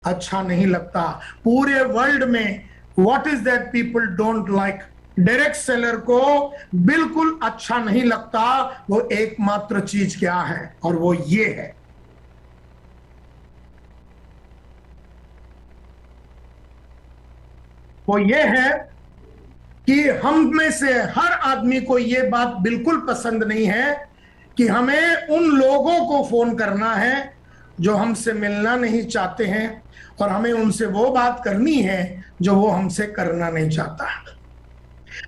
अच्छा नहीं लगता। पूरे वर्ल्ड में what is that people don't like? Direct seller को बिल्कुल अच्छा नहीं लगता। वो एकमात्र चीज क्या है? और वो ये है, वो ये है कि हम में से हर आदमी को ये बात बिल्कुल पसंद नहीं है कि हमें उन लोगों को फोन करना है जो हमसे मिलना नहीं चाहते हैं, और हमें उनसे वो बात करनी है जो वो हमसे करना नहीं चाहता।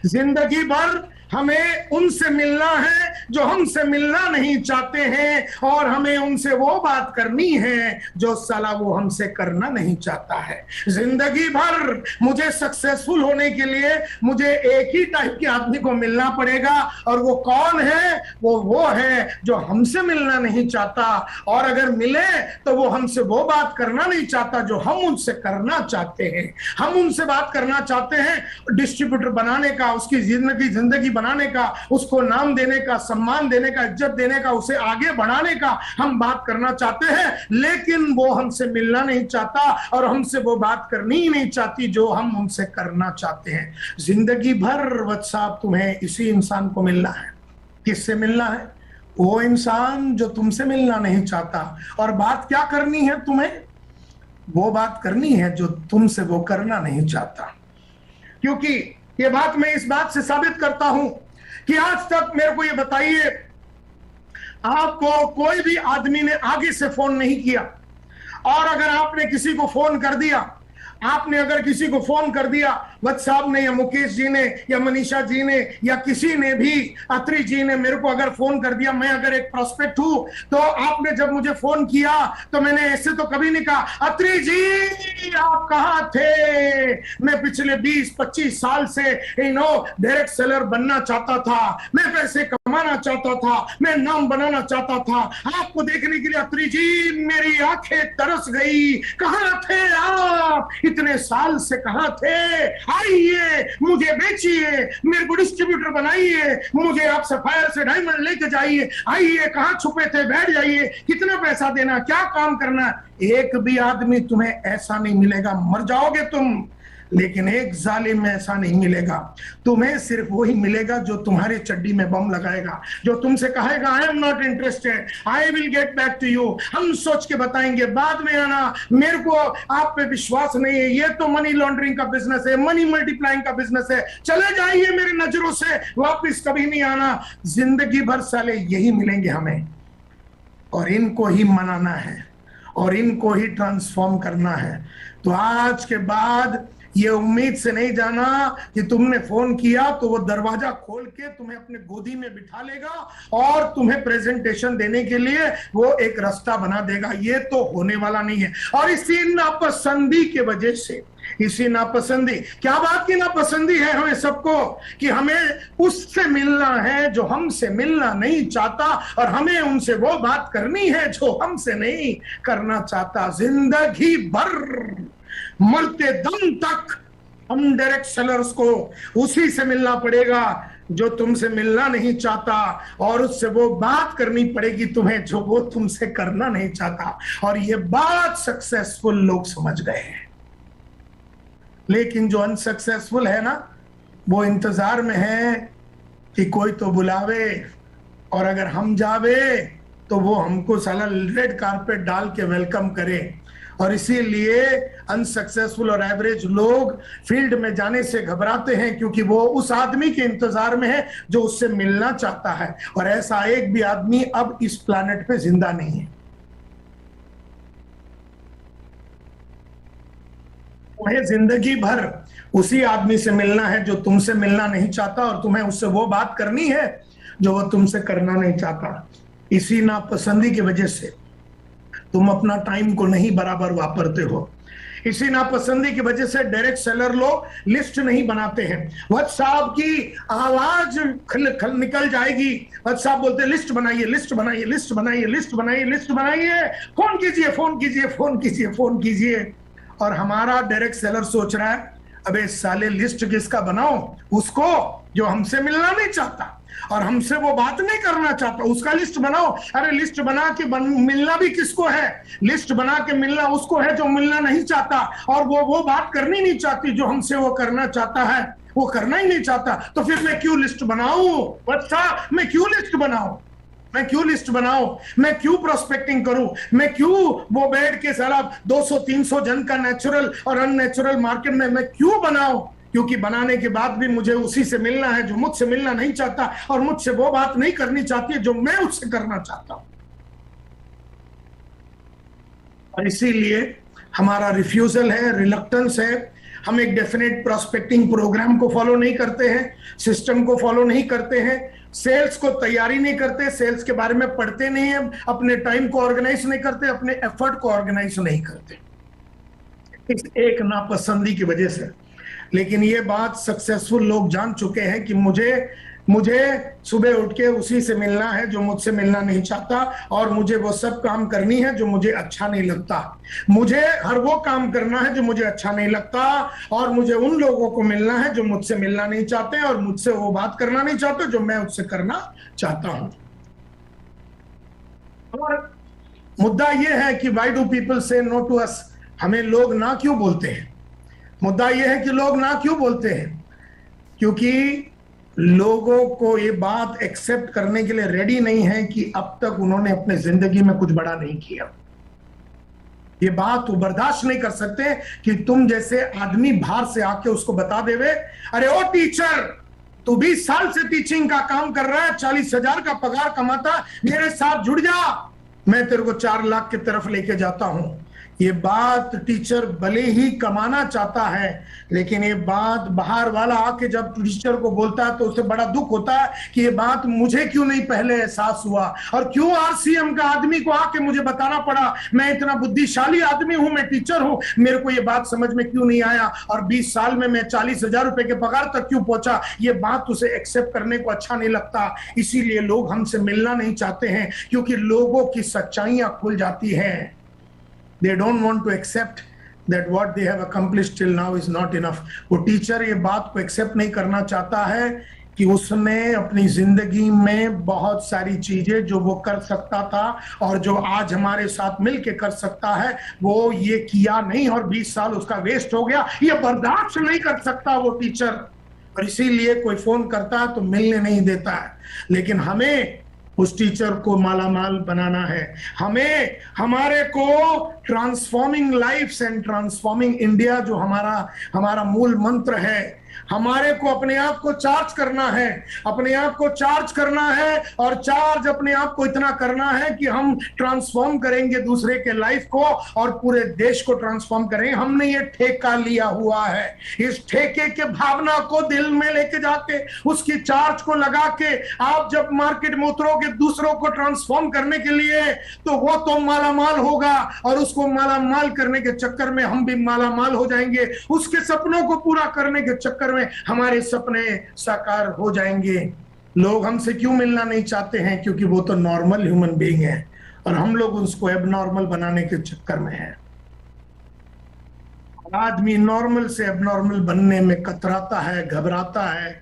जिंदगी भर हमें उनसे मिलना है जो हमसे मिलना नहीं चाहते हैं, और हमें उनसे वो बात करनी है जो साला वो हमसे करना नहीं चाहता है। जिंदगी भर मुझे सक्सेसफुल होने के लिए मुझे एक ही टाइप के आदमी को मिलना पड़ेगा, और वो कौन है? वो है जो हमसे मिलना नहीं चाहता, और अगर मिले तो वो हमसे वो बात करना नहीं चाहता जो हम उनसे करना चाहते हैं। हम उनसे बात करना चाहते हैं डिस्ट्रीब्यूटर बनाने का, उसकी जिंदगी बनाने का, उसको नाम देने का, सम्मान देने का, इज्जत देने का, उसे आगे बढ़ाने का हम बात करना चाहते हैं, लेकिन वो हमसे मिलना नहीं चाहता और हमसे वो बात करनी ही नहीं चाहती जो हम उनसे करना चाहते हैं। जिंदगी भर व्हाट्सएप तुम्हें इसी इंसान को मिलना है। किससे मिलना है? वो इंसान जो तुमसे मिलना नहीं चाहता। और बात क्या करनी है तुम्हें? वो बात करनी है जो तुमसे वो करना नहीं चाहता। क्योंकि ये बात मैं इस बात से साबित करता हूं कि आज तक मेरे को ये बताइए, आपको कोई भी आदमी ने आगे से फोन नहीं किया, और अगर आपने किसी को फोन कर दिया, आपने अगर किसी को फोन कर दिया, वत्स साहब ने या मुकेश जी ने या मनीषा जी ने या किसी ने भी, अत्री जी ने मेरे को अगर फोन कर दिया, मैं अगर एक प्रोस्पेक्ट हूं, तो आपने जब मुझे फोन किया तो मैंने ऐसे तो कभी नहीं कहा अत्री जी आप कहां थे, मैं पिछले 20-25 साल से डायरेक्ट सेलर बनना चाहता था, मैं पैसे कमाना चाहता था, मैं नाम बनाना चाहता था, आपको देखने के लिए अत्री जी मेरी आंखें तरस गई, कहां थे आप इतने साल से, कहां थे? आइए मुझे बेचिए, मेरे को डिस्ट्रीब्यूटर बनाइए, मुझे आप सफायर से डायमंड लेके जाइए, आइए कहां छुपे थे, बैठ जाइए, कितना पैसा देना, क्या काम करना। एक भी आदमी तुम्हें ऐसा नहीं मिलेगा, मर जाओगे तुम, लेकिन एक जालिम में ऐसा नहीं मिलेगा। तुम्हें सिर्फ वही मिलेगा जो तुम्हारे चड्डी में बम लगाएगा, जो तुमसे कहेगा I am not interested, I will get back to you, हम सोच के बताएंगे, बाद में आना, मेरे को आप पे विश्वास नहीं है, ये तो मनी लॉन्ड्रिंग का बिजनेस है, मनी मल्टीप्लाइंग का बिजनेस है, चले जाइए मेरी नजरों से, वापिस कभी नहीं आना। जिंदगी भर साले यही मिलेंगे हमें, और इनको ही मनाना है और इनको ही ट्रांसफॉर्म करना है। तो आज के बाद ये उम्मीद से नहीं जाना कि तुमने फोन किया तो वो दरवाजा खोल के तुम्हें अपने गोदी में बिठा लेगा और तुम्हें प्रेजेंटेशन देने के लिए वो एक रास्ता बना देगा। ये तो होने वाला नहीं है। और इसी नापसंदी के वजह से, इसी नापसंदी, क्या बात की नापसंदी है हमें सबको? कि हमें उससे मिलना है जो हमसे मिलना नहीं चाहता, और हमें उनसे वो बात करनी है जो हमसे नहीं करना चाहता। जिंदगी भर मरते दम तक हम डायरेक्ट सेलर्स को उसी से मिलना पड़ेगा जो तुमसे मिलना नहीं चाहता, और उससे वो बात करनी पड़ेगी तुम्हें जो वो तुमसे करना नहीं चाहता। और ये बात सक्सेसफुल लोग समझ गए हैं, लेकिन जो अनसक्सेसफुल है ना, वो इंतजार में है कि कोई तो बुलावे, और अगर हम जावे तो वो हमको साला रेड कारपेट डाल के वेलकम करे। और इसीलिए अनसक्सेसफुल और एवरेज लोग फील्ड में जाने से घबराते हैं, क्योंकि वो उस आदमी के इंतजार में है जो उससे मिलना चाहता है, और ऐसा एक भी आदमी अब इस प्लैनेट पे जिंदा नहीं है। तुम्हें जिंदगी भर उसी आदमी से मिलना है जो तुमसे मिलना नहीं चाहता, और तुम्हें उससे वो बात करनी है जो वो तुमसे करना नहीं चाहता। इसी नापसंदी की वजह से तुम अपना टाइम को नहीं बराबर वापरते हो। इसी नापसंदी की वजह से डायरेक्ट सेलर लोग लिस्ट नहीं बनाते हैं। व्हाट्सएप की आवाज निकल जाएगी, व्हाट्सएप बोलते लिस्ट बनाइए, लिस्ट बनाइए, लिस्ट बनाइए, लिस्ट बनाइए, लिस्ट बनाइए, फोन कीजिए, फोन कीजिए, फोन कीजिए, फोन कीजिए। और हमारा डायरेक्ट सेलर सोच रहा है अबे साले लिस्ट किसका बनाओ? उसको जो हमसे मिलना नहीं चाहता। और हमसे वो बात नहीं करना चाहता, उसका लिस्ट बनाओ। अरे लिस्ट बना के मिलना भी किसको है? लिस्ट बना के मिलना उसको है जो मिलना नहीं चाहता, और वो बात करनी नहीं चाहती जो हमसे वो करना चाहता है, वो करना ही नहीं चाहता। तो फिर मैं क्यों लिस्ट बनाऊं? बच्चा, मैं क्यों लिस्ट बनाऊं? मैं क्यों लिस्ट बनाऊं? मैं क्यों प्रोस्पेक्टिंग करूं? मैं क्यों वो बैठ के सारा 200-300 जन का नेचुरल और अननेचुरल मार्केट में मैं क्यों बनाऊं? क्योंकि बनाने के बाद भी मुझे उसी से मिलना है जो मुझसे मिलना नहीं चाहता, और मुझसे वो बात नहीं करनी चाहती है जो मैं उससे करना चाहता हूं। और इसीलिए हमारा रिफ्यूजल है, रिलक्टेंस है। हम एक डेफिनेट प्रोस्पेक्टिंग प्रोग्राम को फॉलो नहीं करते हैं, सिस्टम को फॉलो नहीं करते हैं, सेल्स को तैयारी नहीं करते, सेल्स के बारे में पढ़ते नहीं है, अपने टाइम को ऑर्गेनाइज नहीं करते, अपने एफर्ट को ऑर्गेनाइज नहीं करते, इस एक नापसंदी की वजह से। लेकिन ये बात सक्सेसफुल लोग जान चुके हैं कि मुझे सुबह उठ के उसी से मिलना है जो मुझसे मिलना नहीं चाहता, और मुझे वो सब काम करनी है जो मुझे अच्छा नहीं लगता। मुझे हर वो काम करना है जो मुझे अच्छा नहीं लगता, और मुझे उन लोगों को मिलना है जो मुझसे मिलना नहीं चाहते, और मुझसे वो बात करना नहीं चाहते जो मैं उससे करना चाहता हूं। और मुद्दा ये है कि व्हाई डू पीपल से नो टू अस? हमें लोग ना क्यों बोलते हैं? मुद्दा यह है कि लोग ना क्यों बोलते हैं? क्योंकि लोगों को ये बात एक्सेप्ट करने के लिए रेडी नहीं है कि अब तक उन्होंने अपने जिंदगी में कुछ बड़ा नहीं किया। ये बात वो बर्दाश्त नहीं कर सकते कि तुम जैसे आदमी बाहर से आके उसको बता देवे, अरे ओ टीचर, तू 20 साल से टीचिंग का काम कर रहा है, 40,000 का पगार कमाता, मेरे साथ जुड़ जा, मैं तेरे को 4 लाख की तरफ लेके जाता हूं। ये बात टीचर भले ही कमाना चाहता है, लेकिन ये बात बाहर वाला आके जब टीचर को बोलता है तो उसे बड़ा दुख होता है कि ये बात मुझे क्यों नहीं पहले एहसास हुआ, और क्यों आरसीएम का आदमी को आके मुझे बताना पड़ा। मैं इतना बुद्धिशाली आदमी हूं, मैं टीचर हूं, मेरे को ये बात समझ में क्यों नहीं आया, और 20 साल में मैं 40,000 रुपए के पगार तक क्यों पहुंचा। ये बात उसे एक्सेप्ट करने को अच्छा नहीं लगता। इसीलिए लोग हमसे मिलना नहीं चाहते हैं, क्योंकि लोगों की सच्चाइयां खुल जाती हैं। They don't want to accept that what they have accomplished till now is not enough. वो टीचर ये बात को एक्सेप्ट नहीं करना चाहता है कि उसने अपनी जिंदगी में बहुत सारी चीजें जो वो कर सकता था और जो आज हमारे साथ मिलके कर सकता है, वो ये किया नहीं, और 20 साल उसका वेस्ट हो गया। ये बर्दाश्त नहीं कर सकता वो टीचर, और इसीलिए कोई फोन करता है तो मिलने नहीं देता है। लेकिन हमें उस टीचर को मालामाल बनाना है। हमें हमारे को transforming lifes and transforming India जो हमारा मूल मंत्र है, हमारे को अपने आप को चार्ज करना है, अपने आप को चार्ज करना है, और चार्ज अपने आप को इतना करना है कि हम ट्रांसफॉर्म करेंगे दूसरे के लाइफ को और पूरे देश को ट्रांसफॉर्म करेंगे। हमने ये ठेका लिया हुआ है, इस ठेके के भावना को दिल में लेके जाके उसकी चार्ज को लगा के आप जब मार्केट में उतरोगे दूसरों को ट्रांसफॉर्म करने के लिए, तो वो तो मालामाल होगा, और उसको मालामाल करने के चक्कर में हम भी मालामाल हो जाएंगे। उसके सपनों को पूरा करने के चक्कर में हमारे सपने साकार हो जाएंगे। लोग हमसे क्यों मिलना नहीं चाहते हैं? क्योंकि वो तो नॉर्मल ह्यूमन बीइंग है, और हम लोग उसको एबनॉर्मल बनाने के चक्कर में हैं। आदमी नॉर्मल से एबनॉर्मल बनने में कतराता है, घबराता है।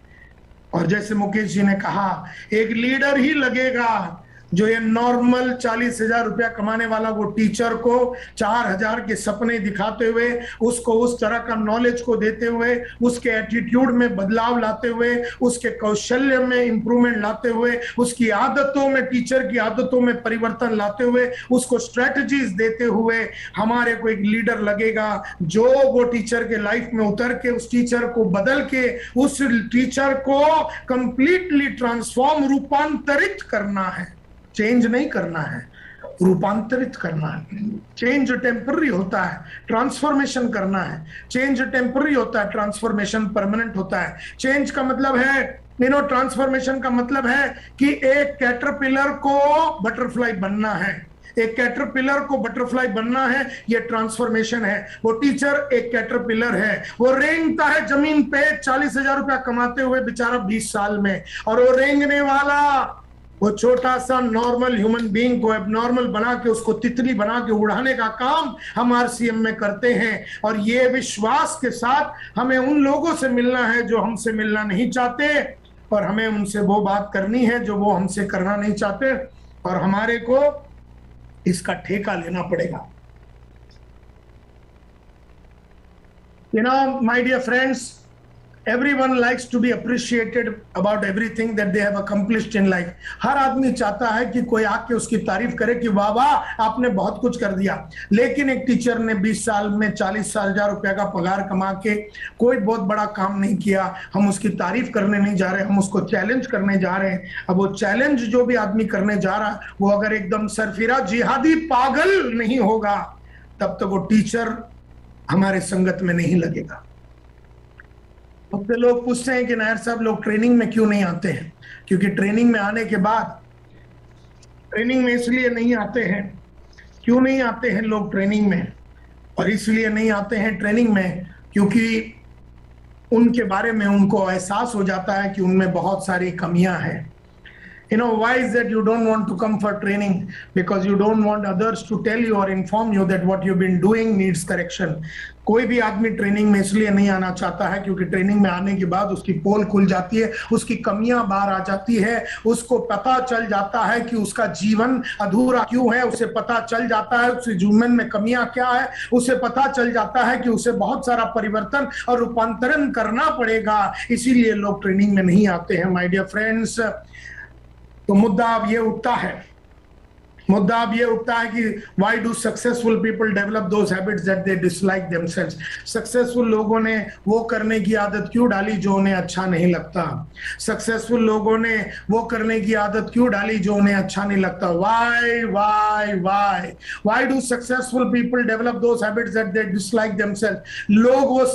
और जैसे मुकेश जी ने कहा, एक लीडर ही लगेगा जो ये नॉर्मल 40,000 रुपया कमाने वाला वो टीचर को 4,000 के सपने दिखाते हुए, उसको उस तरह का नॉलेज को देते हुए, उसके एटीट्यूड में बदलाव लाते हुए, उसके कौशल्य में इंप्रूवमेंट लाते हुए, उसकी आदतों में, टीचर की आदतों में परिवर्तन लाते हुए, उसको स्ट्रेटजीज देते हुए हमारे को एक लीडर लगेगा जो वो टीचर के लाइफ में उतर के उस टीचर को बदल के उस टीचर को कंप्लीटली ट्रांसफॉर्म, रूपांतरित करना है। चेंज नहीं करना है, रूपांतरित करना है। चेंज टेम्पररी होता है, ट्रांसफॉर्मेशन करना है। चेंज टेम्पररी होता है, ट्रांसफॉर्मेशन परमानेंट होता है। चेंज का मतलब है, ट्रांसफॉर्मेशन का मतलब है कि एक कैटरपिलर को बटरफ्लाई बनना है, एक कैटरपिलर को बटरफ्लाई बनना है, ये ट्रांसफॉर्मेशन है। वो टीचर एक कैटरपिलर है, वो रेंगता है जमीन पे 40,000 रुपया कमाते हुए बेचारा 20 साल में, और वो रेंगने वाला वो छोटा सा नॉर्मल ह्यूमन बीइंग को एबनॉर्मल बना के उसको तितली बना के उड़ाने का काम हम आरसीएम में करते हैं। और ये विश्वास के साथ हमें उन लोगों से मिलना है जो हमसे मिलना नहीं चाहते, और हमें उनसे वो बात करनी है जो वो हमसे करना नहीं चाहते, और हमारे को इसका ठेका लेना पड़ेगा। My dear friends, everyone likes to be appreciated about everything that they have accomplished in life. हर आदमी चाहता है कि कोई आके उसकी तारीफ करे कि वाह वाह आपने बहुत कुछ कर दिया। लेकिन एक टीचर ने 20 साल में 40,000 रुपया का पगार कमा के कोई बहुत बड़ा काम नहीं किया, हम उसकी तारीफ करने नहीं जा रहे, हम उसको चैलेंज करने जा रहे हैं। अब वो चैलेंज जो भी आदमी करने जा रहा है, वो अगर एकदम सरफिरा जिहादी पागल नहीं होगा, तब तक वो टीचर हमारे संगत में नहीं लगेगा। तो लोग पूछते हैं कि नायर साहब लोग ट्रेनिंग में क्यों नहीं आते हैं? क्योंकि ट्रेनिंग में आने के बाद, ट्रेनिंग में इसलिए नहीं आते हैं, क्यों नहीं आते हैं लोग ट्रेनिंग में? और इसलिए नहीं आते हैं ट्रेनिंग में क्योंकि उनके बारे में उनको एहसास हो जाता है कि उनमें बहुत सारी कमियां हैं। Why is that you don't want to come for training? Because you don't want others to tell you or inform you that what you've been doing needs correction. कोई भी आदमी ट्रेनिंग में इसलिए नहीं आना चाहता है क्योंकि ट्रेनिंग में आने के बाद उसकी पोल खुल जाती है, उसकी कमियां बाहर आ जाती है, उसको पता चल जाता है कि उसका जीवन अधूरा क्यों है, उसे पता चल जाता है उसके जीवन में कमियां क्या है, उसे पता चल जाता है कि उसे बहुत सारा परिवर्तन और रूपांतरण करना पड़ेगा। इसीलिए लोग ट्रेनिंग में नहीं आते हैं माय डियर फ्रेंड्स। तो मुद्दा अब ये उठता है कि why do successful people develop those habits that they dislike themselves? Successful लोगों ने वो करने की आदत क्यों डाली जो उन्हें अच्छा नहीं लगता? सक्सेसफुल लोगों ने वो करने की आदत क्यों डाली जो उन्हें अच्छा नहीं लगता? Why do successful people develop those habits that they dislike themselves? वो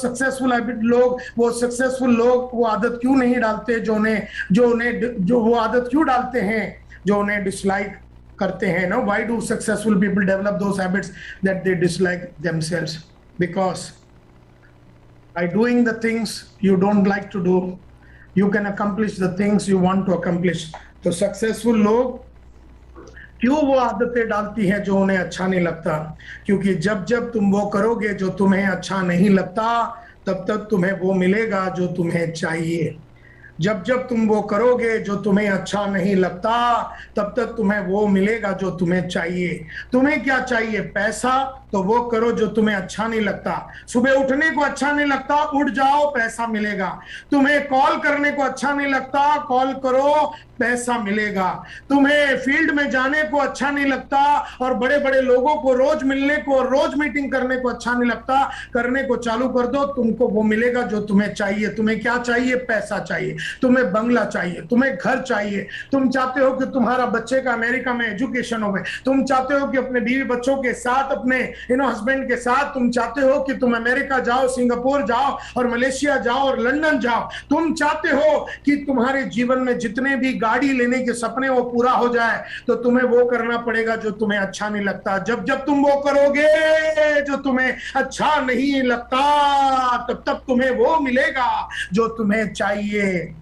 सक्सेसफुल लोग वो आदत क्यों नहीं डालते जो वो आदत क्यों डालते हैं जो उन्हें डिसलाइक करते हैं? ना, why do successful people develop those habits that they dislike themselves? Because by doing the things you don't like to do, you can accomplish the things you want to accomplish. तो successful लोग क्यों वो आदतें डालती हैं जो उन्हें अच्छा नहीं लगता? क्योंकि जब जब तुम वो करोगे जो तुम्हें अच्छा नहीं लगता, तब तक तुम्हें वो मिलेगा जो तुम्हें चाहिए। जब जब तुम वो करोगे जो तुम्हें अच्छा नहीं लगता, तब तक तुम्हें वो मिलेगा जो तुम्हें चाहिए। तुम्हें क्या चाहिए? पैसा, तो वो करो जो तुम्हें अच्छा नहीं लगता। सुबह उठने को अच्छा नहीं लगता, उठ जाओ, पैसा मिलेगा। तुम्हें कॉल करने को अच्छा नहीं लगता, कॉल करो, पैसा मिलेगा। तुम्हें फील्ड में जाने को अच्छा नहीं लगता और बड़े बड़े लोगों को रोज मिलने को, रोज मीटिंग करने को अच्छा नहीं लगता, करने को चालू कर दो, तुमको वो मिलेगा जो तुम्हें चाहिए। तुम्हें क्या चाहिए? पैसा चाहिए, तुम्हें बंगला चाहिए, तुम्हें घर चाहिए, तुम चाहते हो कि तुम्हारा बच्चे का अमेरिका में एजुकेशन हो, तुम चाहते हो कि अपने बीवी बच्चों के साथ, अपने हस्बैंड के साथ, तुम चाहते हो कि तुम अमेरिका जाओ, सिंगापुर जाओ और मलेशिया जाओ और लंदन जाओ। तुम चाहते हो कि तुम्हारे जीवन में जितने भी गाड़ी लेने के सपने वो पूरा हो जाए, तो तुम्हें वो करना पड़ेगा जो तुम्हें अच्छा नहीं लगता। जब जब तुम वो करोगे जो तुम्हें अच्छा नहीं लगता, तब तब तुम्हें वो मिलेगा जो तुम्हें चाहिए।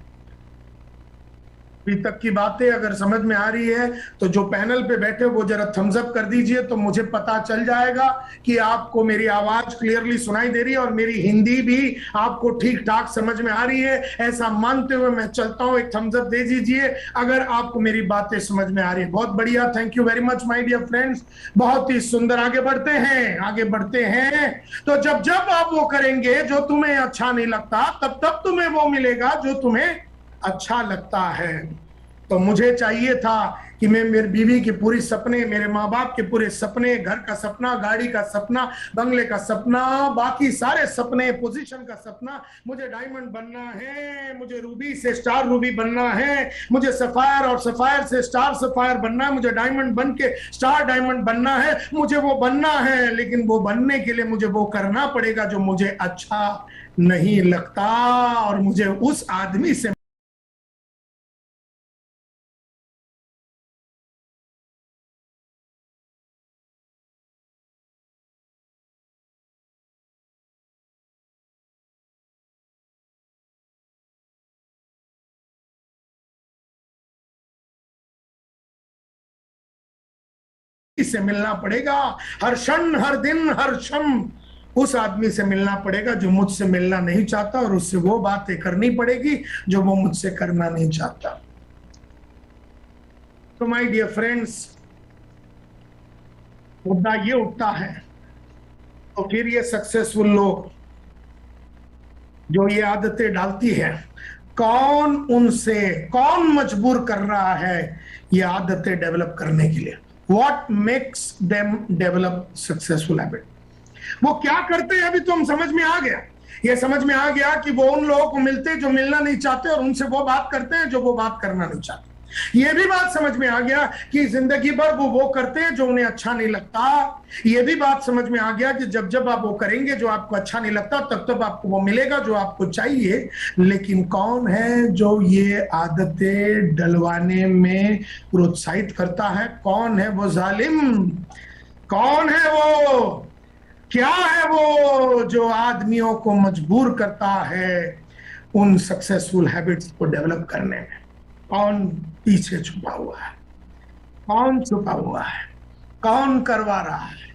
अभी तक की बातें अगर समझ में आ रही है तो जो पैनल पे बैठे वो जरा थम्स अप कर दीजिए, तो मुझे पता चल जाएगा कि आपको मेरी आवाज क्लियरली सुनाई दे रही है और मेरी हिंदी भी आपको ठीक ठाक समझ में आ रही है। ऐसा मानते हुए मैं चलता हूं, एक थम्स अप दे दीजिए अगर आपको मेरी बातें समझ में आ रही है। बहुत बढ़िया, thank you very much my dear friends, बहुत ही सुंदर। आगे बढ़ते हैं। तो जब जब आप वो करेंगे जो तुम्हें अच्छा नहीं लगता, तब तब तुम्हें वो मिलेगा जो तुम्हें अच्छा लगता है। तो मुझे चाहिए था कि मैं मेरी बीवी के पूरी सपने, मेरे माँ बाप के पूरे सपने, घर का सपना, गाड़ी का सपना, बंगले का सपना, बाकी सारे सपने, पोजीशन का सपना, मुझे डायमंड बनना है, मुझे रूबी से स्टार रूबी बनना है, मुझे सफायर और सफायर से स्टार सफायर बनना है, मुझे डायमंड बन के स्टार डायमंड बनना है, मुझे वो बनना है। लेकिन वो बनने के लिए मुझे वो करना पड़ेगा जो मुझे अच्छा नहीं लगता, और मुझे उस आदमी से मिलना पड़ेगा। हर क्षण, हर दिन, हर क्षण उस आदमी से मिलना पड़ेगा जो मुझसे मिलना नहीं चाहता, और उससे वो बातें करनी पड़ेगी जो वो मुझसे करना नहीं चाहता। तो माय डियर फ्रेंड्स, मुद्दा ये उठता है, तो फिर ये सक्सेसफुल लोग जो ये आदतें डालती है, कौन मजबूर कर रहा है ये आदतें डेवलप करने के लिए? What makes them develop successful habit? वो क्या करते हैं? अभी तो हम समझ में आ गया, ये समझ में आ गया कि वो उन लोगों को मिलते जो मिलना नहीं चाहते, और उनसे वो बात करते हैं जो वो बात करना नहीं चाहते। ये भी बात समझ में आ गया कि जिंदगी भर वो करते हैं जो उन्हें अच्छा नहीं लगता। ये भी बात समझ में आ गया कि जब जब आप वो करेंगे जो आपको अच्छा नहीं लगता, तब तब आपको वो मिलेगा जो आपको चाहिए। लेकिन कौन है जो ये आदतें डलवाने में प्रोत्साहित करता है? कौन है वो जालिम? कौन है वो? क्या है वो जो आदमियों को मजबूर करता है उन सक्सेसफुल हैबिट्स को डेवलप करने में? कौन पीछे छुपा हुआ है? कौन छुपा हुआ है? कौन करवा रहा है?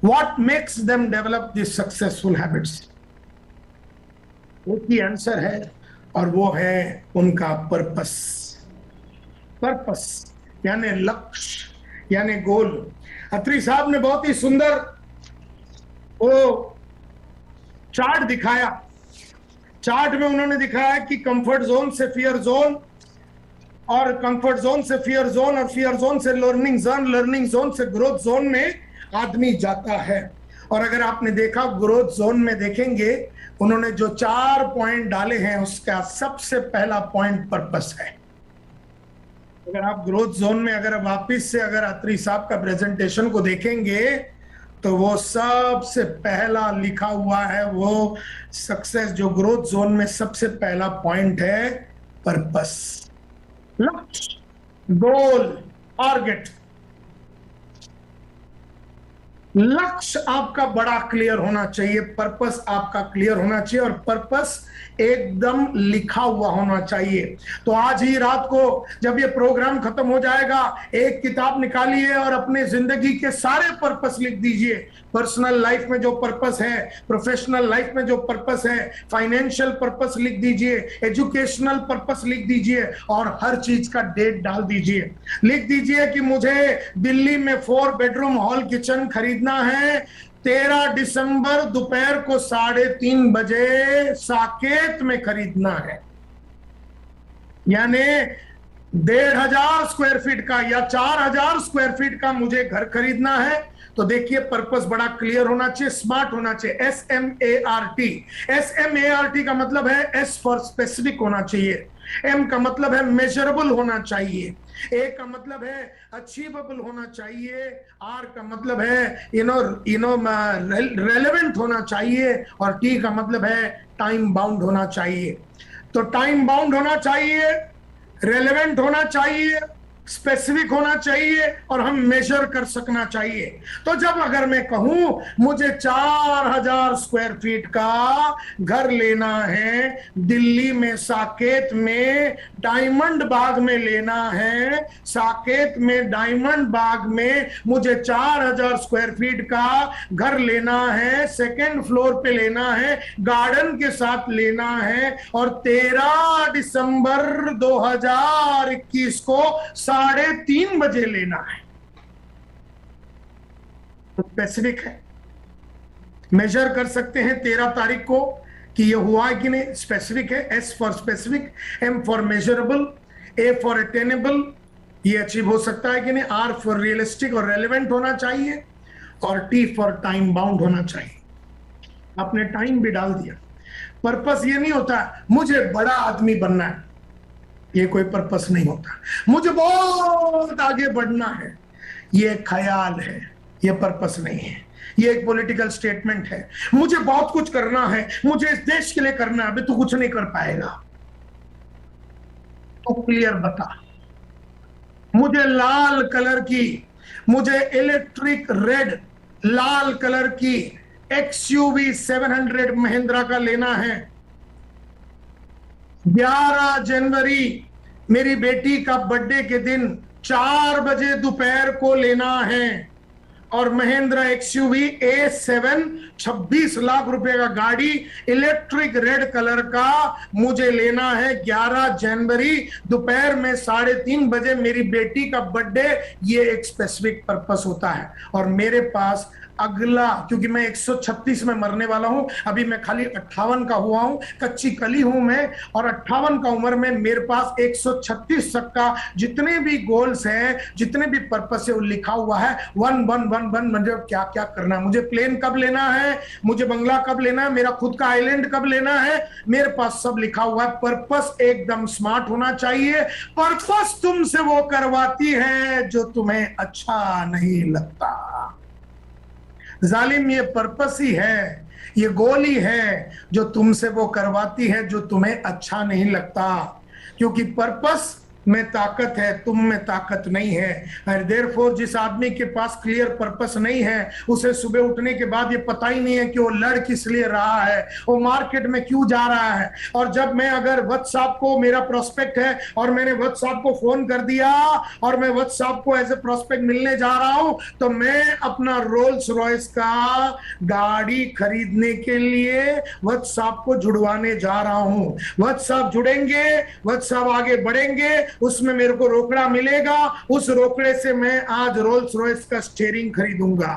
What makes them develop these successful habits? एक ही आंसर है, और वो है उनका पर्पस। पर्पस यानी लक्ष्य, यानी गोल। अत्री साहब ने बहुत ही सुंदर वो चार्ट दिखाया। चार्ट में उन्होंने दिखाया कि कंफर्ट जोन से फियर जोन, और कंफर्ट जोन से फियर जोन, और फियर जोन से लर्निंग जोन, लर्निंग जोन से ग्रोथ जोन में आदमी जाता है। और अगर आपने देखा ग्रोथ जोन में, देखेंगे उन्होंने जो 4 पॉइंट डाले हैं, उसका सबसे पहला पॉइंट पर्पस है। अगर आप ग्रोथ जोन में अगर वापिस से अगर अत्री साहब का प्रेजेंटेशन को देखेंगे, तो वो सबसे पहला लिखा हुआ है, वो सक्सेस जो ग्रोथ जोन में सबसे पहला पॉइंट है, पर्पस, लक्ष्य, गोल, टारगेट। लक्ष्य आपका बड़ा क्लियर होना चाहिए, पर्पस आपका क्लियर होना चाहिए, और पर्पस एकदम लिखा हुआ होना चाहिए। तो आज ही रात को जब ये प्रोग्राम खत्म हो जाएगा, एक किताब निकालिए और अपने जिंदगी के सारे पर्पस लिख दीजिए। पर्सनल लाइफ में जो पर्पस है, प्रोफेशनल लाइफ में जो पर्पस है, फाइनेंशियल पर्पस लिख दीजिए, एजुकेशनल पर्पस लिख दीजिए, और हर चीज का डेट डाल दीजिए। लिख दीजिए कि मुझे दिल्ली में 4 बेडरूम हॉल किचन खरीदना है, 13 दिसंबर दोपहर को 3:30 बजे साकेत में खरीदना है। यानी 1,500 स्क्वायर फीट का या 4,000 स्क्वायर फीट का मुझे घर खरीदना है। तो देखिए, पर्पस बड़ा क्लियर होना चाहिए, स्मार्ट होना चाहिए। SMART, SMART का मतलब है S फॉर स्पेसिफिक होना चाहिए, M का मतलब है मेजरेबल होना चाहिए, A का मतलब है अचीवेबल होना चाहिए, R का मतलब है रेलेवेंट होना चाहिए, और T का मतलब है टाइम बाउंड होना चाहिए। तो टाइम बाउंड होना चाहिए, रेलेवेंट होना चाहिए, स्पेसिफिक होना चाहिए, और हम मेजर कर सकना चाहिए। तो जब अगर मैं कहूं मुझे 4,000 स्क्वायर फीट का घर लेना है, दिल्ली में साकेत में डायमंड बाग में लेना है, साकेत में डायमंड बाग में मुझे 4,000 स्क्वायर फीट का घर लेना है, सेकेंड फ्लोर पे लेना है, गार्डन के साथ लेना है, और 13 दिसंबर 2021 को 3:30 बजे लेना है। तो स्पेसिफिक है, मेजर कर सकते हैं 13 तारीख को कि ये हुआ है कि नहीं, स्पेसिफिक है। S for specific, M for measurable, A for attainable, ये अचीव हो सकता है कि नहीं, R फॉर रियलिस्टिक और रेलेवेंट होना चाहिए, और T फॉर टाइम बाउंड होना चाहिए। आपने टाइम भी डाल दिया। पर्पस ये नहीं होता मुझे बड़ा आदमी बनना है, ये कोई पर्पस नहीं होता। मुझे बहुत आगे बढ़ना है, ये ख्याल है, ये पर्पस नहीं है, ये एक पॉलिटिकल स्टेटमेंट है। मुझे बहुत कुछ करना है, मुझे इस देश के लिए करना है, अभी तो कुछ नहीं कर पाएगा। तो क्लियर बता, मुझे लाल कलर की, मुझे इलेक्ट्रिक रेड लाल कलर की XUV 700 महिंद्रा का लेना है। 11 जनवरी मेरी बेटी का बर्थडे के दिन 4 बजे दोपहर को लेना है, और महिंद्रा एक्सयूवी A7 26 लाख रुपए का गाड़ी इलेक्ट्रिक रेड कलर का मुझे लेना है। 11 जनवरी दोपहर में 3:30 बजे मेरी बेटी का बर्थडे। ये एक स्पेसिफिक पर्पस होता है। और मेरे पास अगला, क्योंकि मैं 136 में मरने वाला हूं, अभी मैं खाली 58 का हुआ हूं, कच्ची कली हूं मैं, और 58 का उम्र में मेरे पास 136 तक का जितने भी गोल्स हैं, जितने भी पर्पस है, वो लिखा हुआ है 1111। मतलब क्या क्या करना है, मुझे प्लेन कब लेना है, मुझे बंगला कब लेना है, मेरा खुद का आइलैंड कब लेना है, मेरे पास सब लिखा हुआ है। पर्पस एकदम स्मार्ट होना चाहिए। पर्पस तुमसे वो करवाती है जो तुम्हें अच्छा नहीं लगता। जालिम, ये पर्पस ही है, ये गोल ही है जो तुमसे वो करवाती है जो तुम्हें अच्छा नहीं लगता। क्योंकि पर्पस में ताकत है, तुम में ताकत नहीं है। देयरफॉर जिस आदमी के पास क्लियर पर्पस नहीं है, उसे सुबह उठने के बाद ये पता ही नहीं है कि वो लड़ किस लिए रहा है, वो मार्केट में क्यों जा रहा है। और जब मैं अगर वत्स साहब को, मेरा प्रोस्पेक्ट है और मैंने वत्स साहब को फोन कर दिया और मैं वत्स साहब को एज ए प्रोस्पेक्ट मिलने जा रहा हूं, तो मैं अपना रोल्स रॉयस का गाड़ी खरीदने के लिए वत्स साहब को जुड़वाने जा रहा हूं। वत्स साहब जुड़ेंगे, वत्स साहब आगे बढ़ेंगे, उसमें मेरे को रोकड़ा मिलेगा, उस रोकड़े से मैं आज रोल्स रॉयस का स्टीयरिंग खरीदूंगा।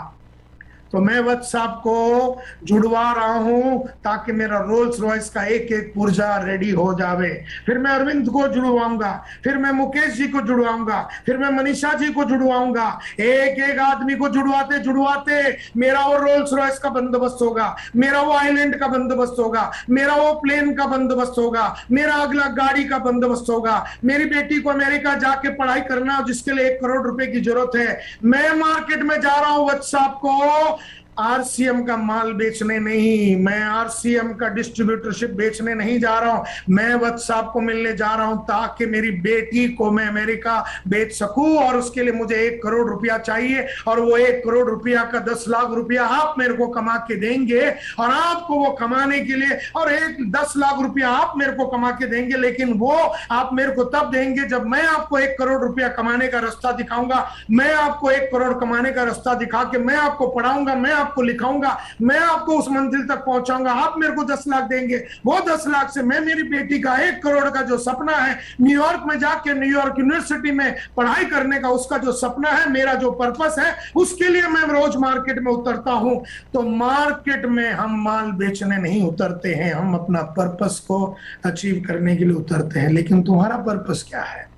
तो मैं वत्स साहब को जुड़वा रहा हूं ताकि मेरा रोल्स रॉयस का एक एक पुर्जा रेडी हो जावे। फिर मैं अरविंद को जुड़वाऊंगा, फिर मैं मुकेश जी को जुड़वाऊंगा, फिर मैं मनीषा जी को जुड़वाऊंगा। एक एक आदमी को जुड़वाते जुड़वाते मेरा वो रोल्स रॉयस का बंदोबस्त होगा, मेरा वो आइलैंड का बंदोबस्त होगा, मेरा वो प्लेन का बंदोबस्त होगा, मेरा अगला गाड़ी का बंदोबस्त होगा। मेरी बेटी को अमेरिका जाके पढ़ाई करना, जिसके लिए 1 करोड़ रुपए की जरूरत है। मैं मार्केट में जा रहा हूं वत्स साहब को आरसीएम का माल बेचने नहीं, मैं आरसीएम का डिस्ट्रीब्यूटरशिप बेचने नहीं जा रहा हूं। मैं वत्स साहब को मिलने जा रहा हूं ताकि मेरी बेटी को मैं अमेरिका बेच सकूं, और उसके लिए मुझे 1 करोड़ रुपया चाहिए। और वो 1 करोड़ रुपया का 10 लाख रुपया आप मेरे को कमा के देंगे, और आपको वो कमाने के लिए, और 10 लाख रुपया आप मेरे को कमा के देंगे, लेकिन वो आप मेरे को तब देंगे जब मैं आपको 1 करोड़ रुपया कमाने का रास्ता दिखाऊंगा। मैं आपको 1 करोड़ कमाने का रास्ता दिखा के मैं आपको पढ़ाऊंगा, मैं आपको लिखाऊंगा, मैं आपको उस मंजिल तक पहुंचाऊंगा। आप मेरे को 10 लाख देंगे, वो 10 लाख से मैं मेरी बेटी का 1 करोड़ का जो सपना है, न्यूयॉर्क में जाके न्यूयॉर्क यूनिवर्सिटी में पढ़ाई करने का, उसका जो सपना है, मेरा जो पर्पस है, उसके लिए मैं रोज मार्केट में उतरता हूं। तो मार्केट में हम माल बेचने नहीं उतरते हैं, हम अपना पर्पस को अचीव करने के लिए उतरते हैं। लेकिन तुम्हारा पर्पस क्या है?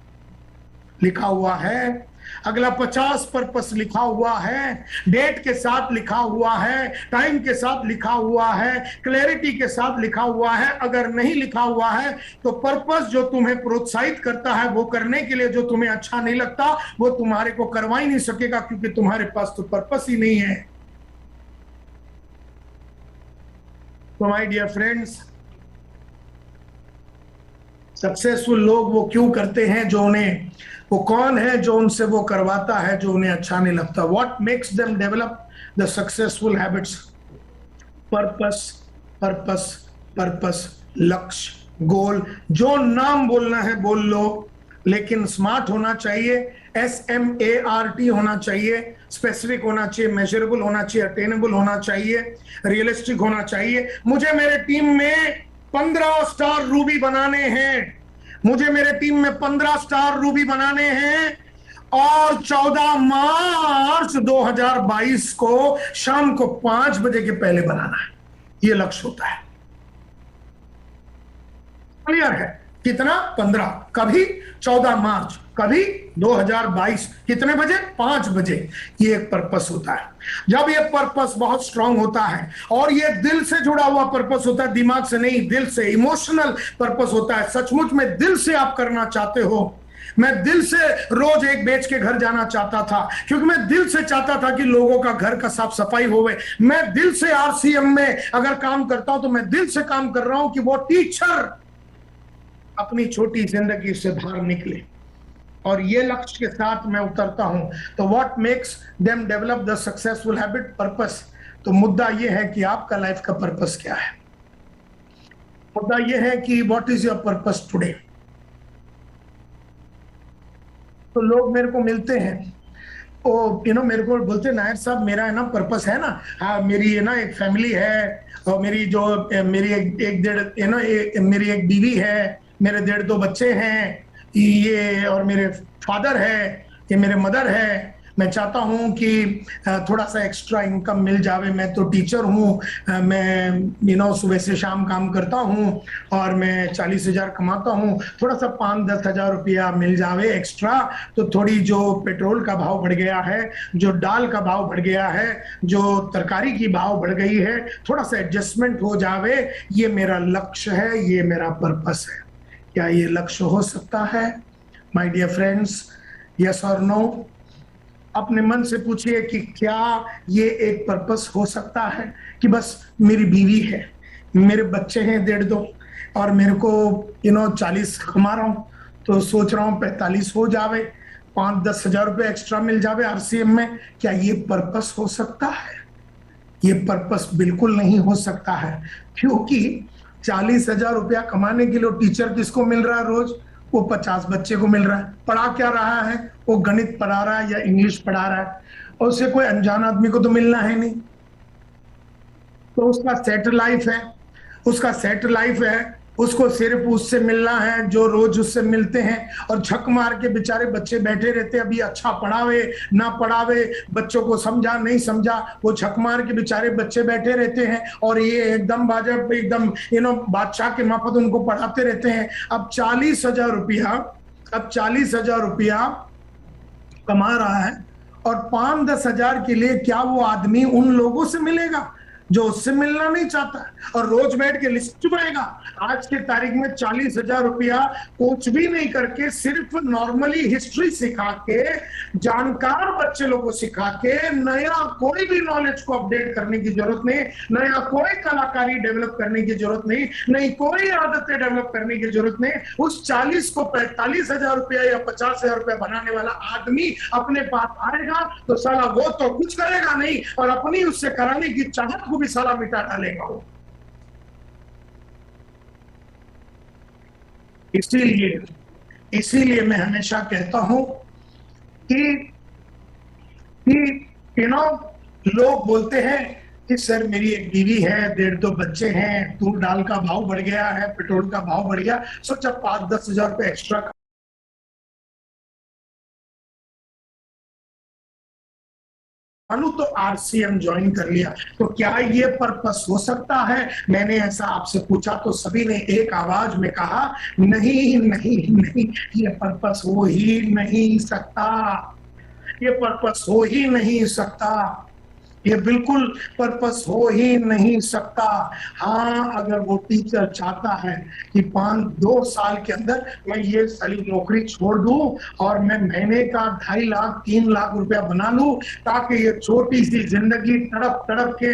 लिखा हुआ है, अगला 50 पर्पस लिखा हुआ है, डेट के साथ लिखा हुआ है, टाइम के साथ लिखा हुआ है, क्लैरिटी के साथ लिखा हुआ है। अगर नहीं लिखा हुआ है तो पर्पस जो तुम्हें प्रोत्साहित करता है वो करने के लिए जो तुम्हें अच्छा नहीं लगता, वो तुम्हारे को करवा ही नहीं सकेगा, क्योंकि तुम्हारे पास तो पर्पस ही नहीं है। तो माय डियर फ्रेंड्स, सक्सेसफुल लोग वो क्यों करते हैं जो उन्हें, वो कौन है जो उनसे वो करवाता है जो उन्हें अच्छा नहीं लगता? What makes them develop the successful habits? Purpose, purpose, purpose, लक्ष्य, गोल। जो नाम बोलना है बोल लो, लेकिन स्मार्ट होना चाहिए, SMART होना चाहिए, स्पेसिफिक होना चाहिए, मेजरेबल होना चाहिए, अटेनेबल होना चाहिए, रियलिस्टिक होना चाहिए। मुझे मेरे टीम में 15 स्टार रूबी बनाने हैं, मुझे मेरे टीम में 15 स्टार रूबी बनाने हैं, और 14 मार्च 2022 को शाम को 5 बजे के पहले बनाना है। ये लक्ष्य होता है। क्लियर है? कितना? 15, कभी 14 मार्च, कभी 2022, कितने बजे? 5 बजे। ये एक पर्पस होता है। जब ये पर्पस बहुत स्ट्रांग होता है और ये दिल से जुड़ा हुआ पर्पस होता है, दिमाग से नहीं, दिल से, इमोशनल पर्पस होता है, सचमुच में दिल से आप करना चाहते हो। मैं दिल से रोज एक बेच के घर जाना चाहता था, क्योंकि मैं दिल से चाहता था कि लोगों का घर का साफ सफाई होवे। मैं दिल से आरसीएम में अगर काम करता हूं तो मैं दिल से काम कर रहा हूं कि वो टीचर अपनी छोटी जिंदगी से बाहर निकले, और ये लक्ष्य के साथ मैं उतरता हूं। तो what makes them develop the successful habit? Purpose. तो मुद्दा ये है कि आपका लाइफ का पर्पस क्या है। मुद्दा ये है कि what is your purpose today. तो लोग मेरे को मिलते हैं, वो मेरे को बोलते नायर साहब मेरा है ना पर्पस है ना, हाँ मेरी है ना एक फैमिली है, और मेरी जो मेरी एक डेढ़ मेरी एक बीवी है, मेरे 1.5-2 बच्चे हैं ये, और मेरे फादर है, ये मेरे मदर है। मैं चाहता हूं कि थोड़ा सा एक्स्ट्रा इनकम मिल जावे। मैं तो टीचर हूं, मैं सुबह से शाम काम करता हूं और मैं 40,000 कमाता हूं, थोड़ा सा 5-10 हजार रुपया मिल जावे एक्स्ट्रा, तो थोड़ी जो पेट्रोल का भाव बढ़ गया है, जो दाल का भाव बढ़ गया है, जो तरकारी की भाव बढ़ गई है, थोड़ा सा एडजस्टमेंट हो जावे। ये मेरा लक्ष्य है, ये मेरा पर्पस है। क्या ये लक्ष्य हो सकता है माय डियर फ्रेंड्स? यस और नो? अपने मन से पूछिए कि क्या ये एक पर्पस हो सकता है कि बस मेरी बीवी है, मेरे बच्चे हैं 1.5-2, और मेरे को 40 कमा रहा हूं, तो सोच रहा हूं 45 हो जावे, 5-10 हजार रुपए एक्स्ट्रा मिल जावे आरसीएम में। क्या ये पर्पस हो सकता है? ये पर्पस बिल्कुल नहीं हो सकता है, क्योंकि 40,000 रुपया कमाने के लिए टीचर किसको मिल रहा है रोज? वो 50 बच्चे को मिल रहा है। पढ़ा क्या रहा है? वो गणित पढ़ा रहा है या इंग्लिश पढ़ा रहा है, और उसे कोई अनजान आदमी को तो मिलना है नहीं। तो उसका सेट लाइफ है, उसका सेट लाइफ है, उसको सिर्फ उससे मिलना है जो रोज उससे मिलते हैं, और झक मार के बेचारे बच्चे बैठे रहते हैं। अभी अच्छा पढ़ावे ना पढ़ावे, बच्चों को समझा नहीं समझा, वो झक मार के बेचारे बच्चे बैठे रहते हैं, और ये एकदम बाजब एकदम बादशाह के माफत उनको पढ़ाते रहते हैं। अब 40,000 रुपया कमा रहा है, और 5-10 हजार के लिए क्या वो आदमी उन लोगों से मिलेगा जो उससे मिलना नहीं चाहता, और रोज बैठ के लिस्ट चुकाएगा? आज के तारीख में 40,000 रुपया कुछ भी नहीं करके, सिर्फ नॉर्मली हिस्ट्री सिखा के, जानकार बच्चे लोगों को सिखा के, नया कोई भी नॉलेज को अपडेट करने की जरूरत नहीं, नया कोई कलाकारी डेवलप करने की जरूरत नहीं, नई कोई आदतें डेवलप करने की जरूरत नहीं। उस 40 को 45,000 रुपया या 50,000 रुपया बनाने वाला आदमी अपने पास आएगा तो साला वो तो कुछ करेगा नहीं, और अपनी उससे कराने की चाहत को भी साला मिटा डालेगा वो। इसीलिए मैं हमेशा कहता हूं कि लोग बोलते हैं कि सर मेरी एक बीवी है, 1.5-2 बच्चे हैं, तूर दाल का भाव बढ़ गया है, पेट्रोल का भाव बढ़ गया, सोचा 5-10 हजार रुपए एक्स्ट्रा तो आरसीएम ज्वाइन कर लिया। तो क्या ये पर्पस हो सकता है? मैंने ऐसा आपसे पूछा तो सभी ने एक आवाज में कहा नहीं नहीं नहीं, ये पर्पस हो ही नहीं सकता, ये पर्पस हो ही नहीं सकता, ये बिल्कुल पर्पस हो ही नहीं सकता। हाँ, अगर वो टीचर चाहता है कि 5-2 साल के अंदर मैं ये सारी नौकरी छोड़ दूं और मैं महीने का 2.5 लाख 3 लाख रुपया बना लूं, ताकि ये छोटी सी जिंदगी तड़प तड़प के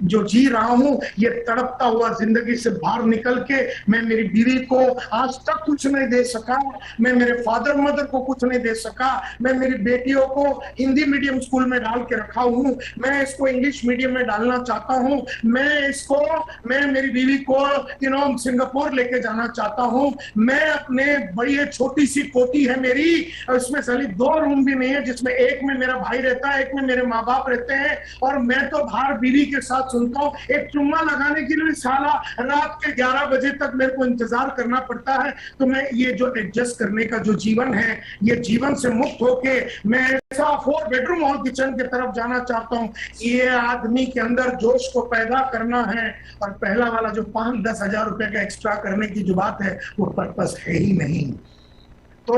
जो जी रहा हूं, ये तड़पता हुआ जिंदगी से बाहर निकल के, मैं मेरी बीवी को आज तक कुछ नहीं दे सका, मैं मेरे फादर मदर को कुछ नहीं दे सका, मैं मेरी बेटियों को हिंदी मीडियम स्कूल में डाल के रखा हूं, मैं इसको इंग्लिश मीडियम में डालना चाहता हूं, मैं मेरी बीवी को सिंगापुर लेके जाना चाहता हूं, मैं अपने बड़ी छोटी सी कोठी है मेरी, उसमें साली 2 रूम भी नहीं है, जिसमें एक में मेरा भाई रहता है, एक में मेरे माँ बाप रहते हैं, और मैं तो बाहर बीवी के साथ सुनता हूँ, एक चुम्मा लगाने के लिए साला रात के 11 बजे तक मेरे को इंतजार करना पड़ता है। तो मैं ये जो एडजस्ट करने का जो जीवन है, ये जीवन से मुक्त होके मैं ऐसा 4 बेडरूम हॉल किचन की तरफ जाना चाहता हूँ। ये आदमी के अंदर जोश को पैदा करना है, और पहला वाला जो 5-10 हजार रुपए का एक्स्ट्रा करने की जो बात है, वो पर्पस है ही नहीं। तो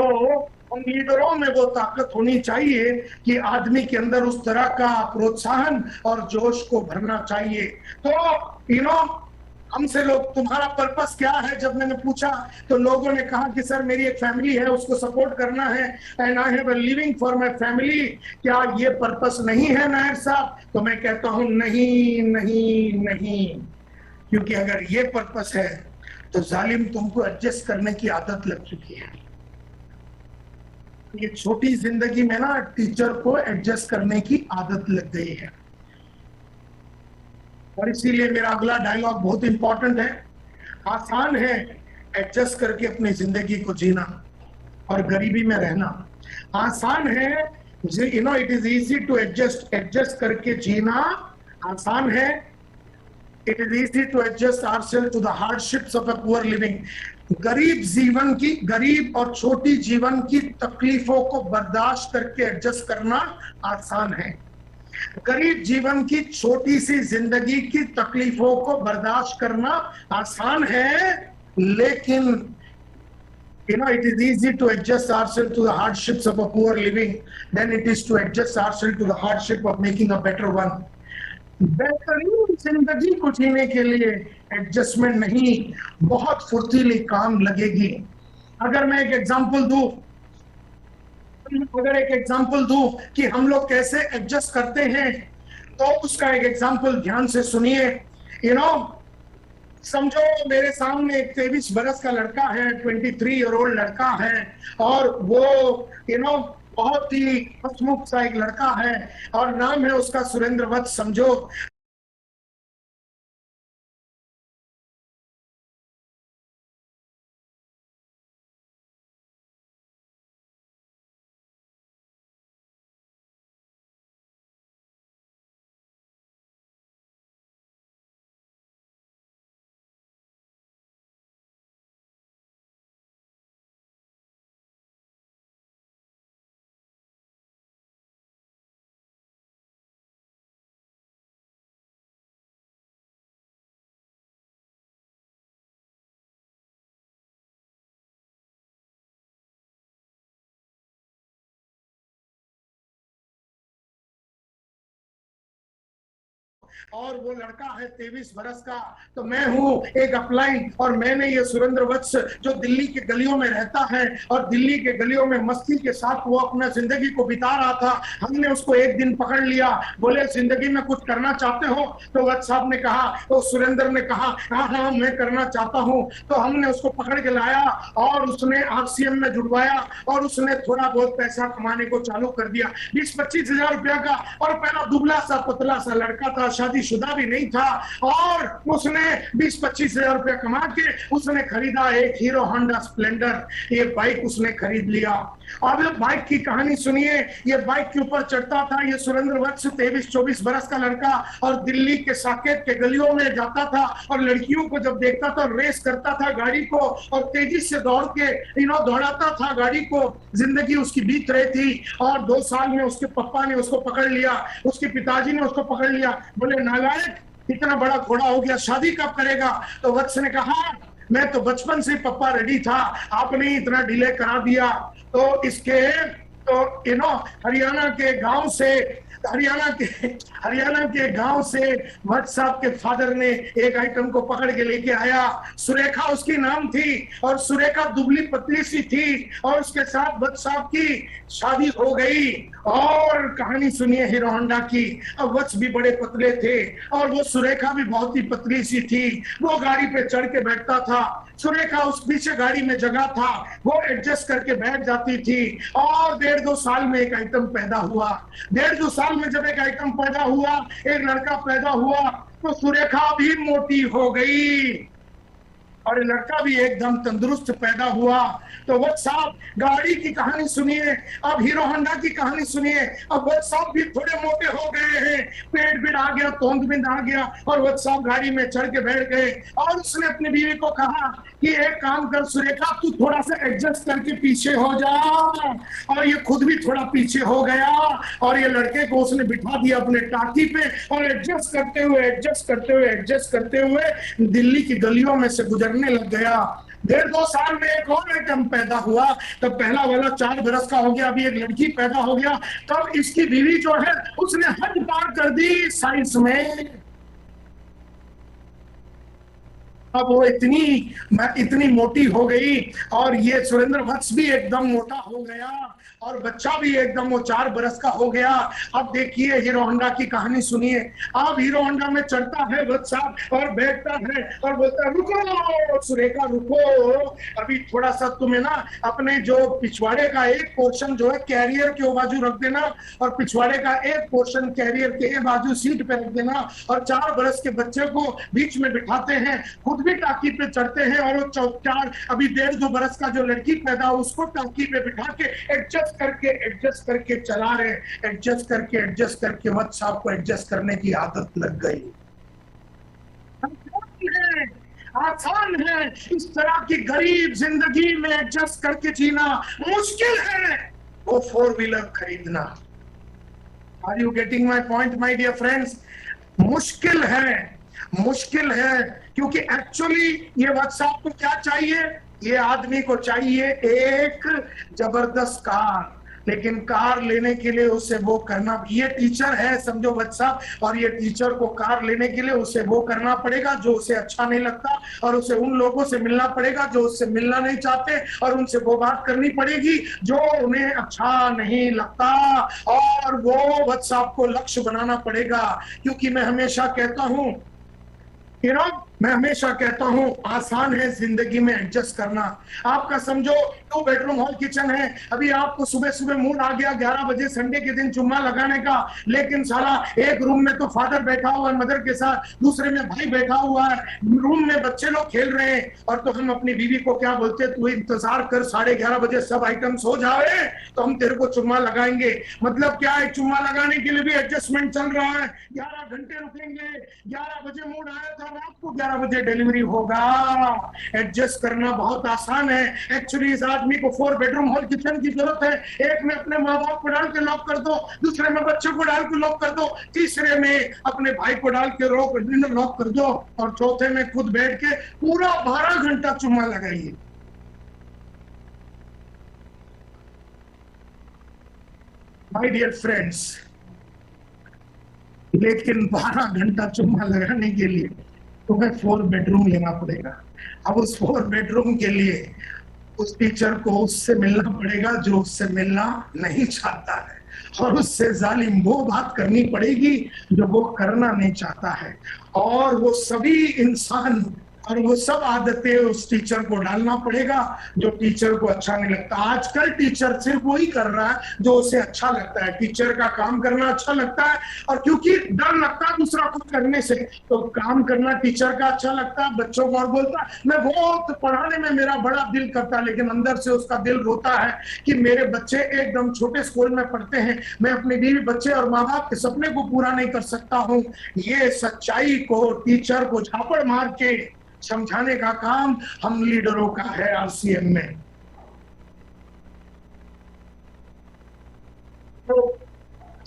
उन लीडरों में वो ताकत होनी चाहिए कि आदमी के अंदर उस तरह का प्रोत्साहन और जोश को भरना चाहिए। तो हमसे लोग तुम्हारा पर्पस क्या है जब मैंने पूछा, तो लोगों ने कहा कि सर मेरी एक फैमिली है, उसको सपोर्ट करना है, and I have a living for my family. क्या ये पर्पस नहीं है नायर साहब? तो मैं कहता हूं नहीं नहीं नहीं, क्योंकि अगर ये पर्पस है तो जालिम तुमको एडजस्ट करने की आदत लग चुकी है। ये छोटी जिंदगी में ना टीचर को एडजस्ट करने की आदत लग गई है, और इसीलिए मेरा अगला डायलॉग बहुत इंपॉर्टेंट है। आसान है एडजस्ट करके अपनी जिंदगी को जीना और गरीबी में रहना, आसान है it is easy to adjust, adjust करके जीना आसान है। It is easy to adjust ourselves to the hardships of a poor living. गरीब जीवन की, गरीब और छोटी जीवन की तकलीफों को बर्दाश्त करके एडजस्ट करना आसान है। गरीब जीवन की छोटी सी जिंदगी की तकलीफों को बर्दाश्त करना आसान है, लेकिन it is easy to adjust ourselves to the hardships of a poor living than it is to adjust ourselves to the hardship of making a better one. बेहतरीन जिंदगी को जीने के लिए एडजस्टमेंट नहीं, बहुत फुर्तीली काम लगेगी। अगर मैं एक एग्जांपल दूं कि हम लोग कैसे एडजस्ट करते हैं, तो उसका एक एग्जांपल ध्यान से सुनिए। समझो मेरे सामने एक 23 बरस का लड़का है, 23 ईयर ओल्ड लड़का है, और वो बहुत ही हंसमुख सा एक लड़का है, और नाम है उसका सुरेंद्र वत्स। समझो और वो लड़का है 23 बरस का, तो मैं हूँ एक अपलाइन, और मैंने ये सुरेंद्र वत्स जो दिल्ली के गलियों में रहता है और दिल्ली के गलियों में मस्ती के साथ वो अपना जिंदगी को बिता रहा था, हमने उसको एक दिन पकड़ लिया। बोले जिंदगी में कुछ करना चाहते हो? तो वत्स साहब ने कहा, तो सुरेंद्र ने कहा हाँ मैं करना चाहता हूँ। तो हमने उसको पकड़ के लाया और उसने RCM में जुड़वाया, और उसने थोड़ा बहुत पैसा कमाने को चालू कर दिया, 20-25 हजार रुपया का। और पहला दुबला सा पतला सा लड़का था, शादीशुदा भी नहीं था, और उसने 20-25 हजार रुपया कमा के उसने खरीदा एक हीरो होंडा स्प्लेंडर। ये बाइक उसने खरीद लिया। अब बाइक की कहानी सुनिए। ये बाइक के ऊपर चढ़ता था ये सुरेंद्र वत्स, 23-24 बरस का लड़का, और दिल्ली के साकेत के गलियों में जाता था, और लड़कियों को जब देखता था रेस करता था गाड़ी को, और तेजी से दौड़ के दौड़ाता था गाड़ी को। जिंदगी उसकी बीत रही थी, और 2 साल में उसके पापा ने उसको पकड़ लिया, उसके पिताजी ने उसको पकड़ लिया। बोले नालायक, इतना बड़ा घोड़ा हो गया, शादी कब करेगा? तो वत्स ने कहा मैं तो बचपन से पापा रेडी था, आपने इतना डिले करा दिया। तो इसके हरियाणा के गांव से वत्स साहब के फादर ने एक आइटम को पकड़ के लेके आया। सुरेखा उसकी नाम थी, और सुरेखा दुबली पतली सी थी, और उसके साथ वत्स साहब की शादी हो गई। और कहानी सुनिए हीरो होंडा की। अब वत्स भी बड़े पतले थे, और वो सुरेखा भी बहुत ही पतली सी थी। वो गाड़ी पे चढ़ के बैठता था, सुरेखा उस पीछे गाड़ी में जगह था, वो एडजस्ट करके बैठ जाती थी। और 1.5-2 साल में एक आइटम पैदा हुआ। 1.5-2 साल में जब एक आइटम पैदा हुआ, एक लड़का पैदा हुआ, तो सुरेखा भी मोटी हो गई, और लड़का भी एकदम तंदुरुस्त पैदा हुआ। तो वत्स साहब गाड़ी की कहानी सुनिए, अब हीरो होंडा की कहानी सुनिए। अब वत्स साहब भी थोड़े मोटे हो गए हैं, पेट भी आ गया, तोंद भी आ गया, और वत्स साहब गाड़ी में चढ़ के बैठ गए। और उसने अपनी बीवी को कहा कि एक काम कर सुरेखा, तू थोड़ा सा एडजस्ट करके पीछे हो जा। और ये खुद भी थोड़ा पीछे हो गया, और ये लड़के को उसने बिठा दिया अपने टाटी पे, और एडजस्ट करते हुए दिल्ली की गलियों में से गुजरने लग गया। 1.5-2 साल में एक और आइटम पैदा हुआ। तब पहला वाला 4 बरस का हो गया, अभी एक लड़की पैदा हो गया। तब इसकी बीवी जो है उसने हद पार कर दी साइंस में। अब वो इतनी मोटी हो गई, और ये सुरेंद्र वत्स भी एकदम मोटा हो गया, और बच्चा भी एकदम वो 4 बरस का हो गया। अब देखिए हीरो होंडा की कहानी सुनिए। अब हीरो होंडा में चढ़ता है वत्स साहब, और बैठता है और बोलता है रुको सुरेखा रुको, अभी थोड़ा सा तुम्हें ना अपने जो पिछवाड़े का एक पोर्शन जो है कैरियर के बाजू रख देना, और पिछवाड़े का एक पोर्शन कैरियर के बाजू सीट पे रख देना, और 4 बरस के बच्चे को बीच में बिठाते हैं, खुद भी टाकी पे चढ़ते हैं और वो 4 अभी 1.5-2 बरस का जो लड़की पैदा हो उसको टाकी पे बिठा के एडजस्ट करके चला रहे, एडजस्ट करके व्हाट्सएप को एडजस्ट करने की आदत लग गई। आसान है इस तरह की गरीब जिंदगी में एडजस्ट करके जीना, मुश्किल है वो 4 व्हीलर खरीदना। Are you getting my point my dear friends? मुश्किल है क्योंकि एक्चुअली ये व्हाट्सएप को क्या चाहिए? ये आदमी को चाहिए एक जबरदस्त कार, लेकिन कार लेने के लिए उसे वो करना, ये टीचर है समझो बच्चा, और ये टीचर को कार लेने के लिए उसे वो करना पड़ेगा जो उसे अच्छा नहीं लगता, और उसे उन लोगों से मिलना पड़ेगा जो उससे मिलना नहीं चाहते, और उनसे वो बात करनी पड़ेगी जो उन्हें अच्छा नहीं लगता, और वो व्हाट्सएप को लक्ष्य बनाना पड़ेगा। क्योंकि मैं हमेशा कहता हूं आसान है जिंदगी में एडजस्ट करना। आपका समझो 2 बेडरूम हॉल किचन है, अभी आपको सुबह सुबह मूड आ गया 11 बजे संडे के दिन चुम्मा लगाने का, लेकिन साला एक रूम में तो फादर बैठा हुआ है मदर के साथ, दूसरे में भाई बैठा हुआ है, रूम में बच्चे लोग खेल रहे हैं, और तो हम अपनी बीवी को क्या बोलते, तू इंतजार कर 11:30 बजे सब आइटम्स हो जाए तो हम तेरे को चुम्मा लगाएंगे। मतलब क्या है, चुम्मा लगाने के लिए भी एडजस्टमेंट चल रहा है, 11 घंटे रुकेंगे, 11 बजे मूड आया था, रात को 11 बजे डिलीवरी होगा। एडजस्ट करना बहुत आसान है। एक्चुअली इस आदमी को 4 बेडरूम हॉल किचन की जरूरत है। एक में अपने माँ बाप को डाल के लॉक कर दो, दूसरे में बच्चों को डाल के लॉक कर दो, तीसरे में अपने भाई को डाल के लॉक कर दो, और चौथे में खुद बैठ के पूरा 12 घंटा चुम्मा लगाइए। माय डियर फ्रेंड्स, लेकिन 12 घंटा चुम्मा लगाने के लिए तुम्हें 4 बेडरूम लेना पड़ेगा। अब उस 4 बेडरूम के लिए उस टीचर को उससे मिलना पड़ेगा जो उससे मिलना नहीं चाहता है, और उससे जालिम वो बात करनी पड़ेगी जो वो करना नहीं चाहता है, और वो सभी इंसान और वो सब आदतें उस टीचर को डालना पड़ेगा जो टीचर को अच्छा नहीं लगता। आजकल टीचर सिर्फ वही कर रहा है जो उसे अच्छा लगता है, टीचर का काम करना अच्छा लगता है, और क्योंकि डर लगता है दूसरा कुछ करने से, तो काम करना टीचर का अच्छा लगता है। बच्चों को और बोलता है मैं बहुत पढ़ाने में मेरा बड़ा दिल करता है, लेकिन अंदर से उसका दिल रोता है कि मेरे बच्चे एकदम छोटे स्कूल में पढ़ते हैं, मैं अपने बीवी बच्चे और माँ बाप के सपने को पूरा नहीं कर सकता हूँ। ये सच्चाई को टीचर को झापड़ मार के समझाने का काम हम लीडरों का है आरसीएम में। तो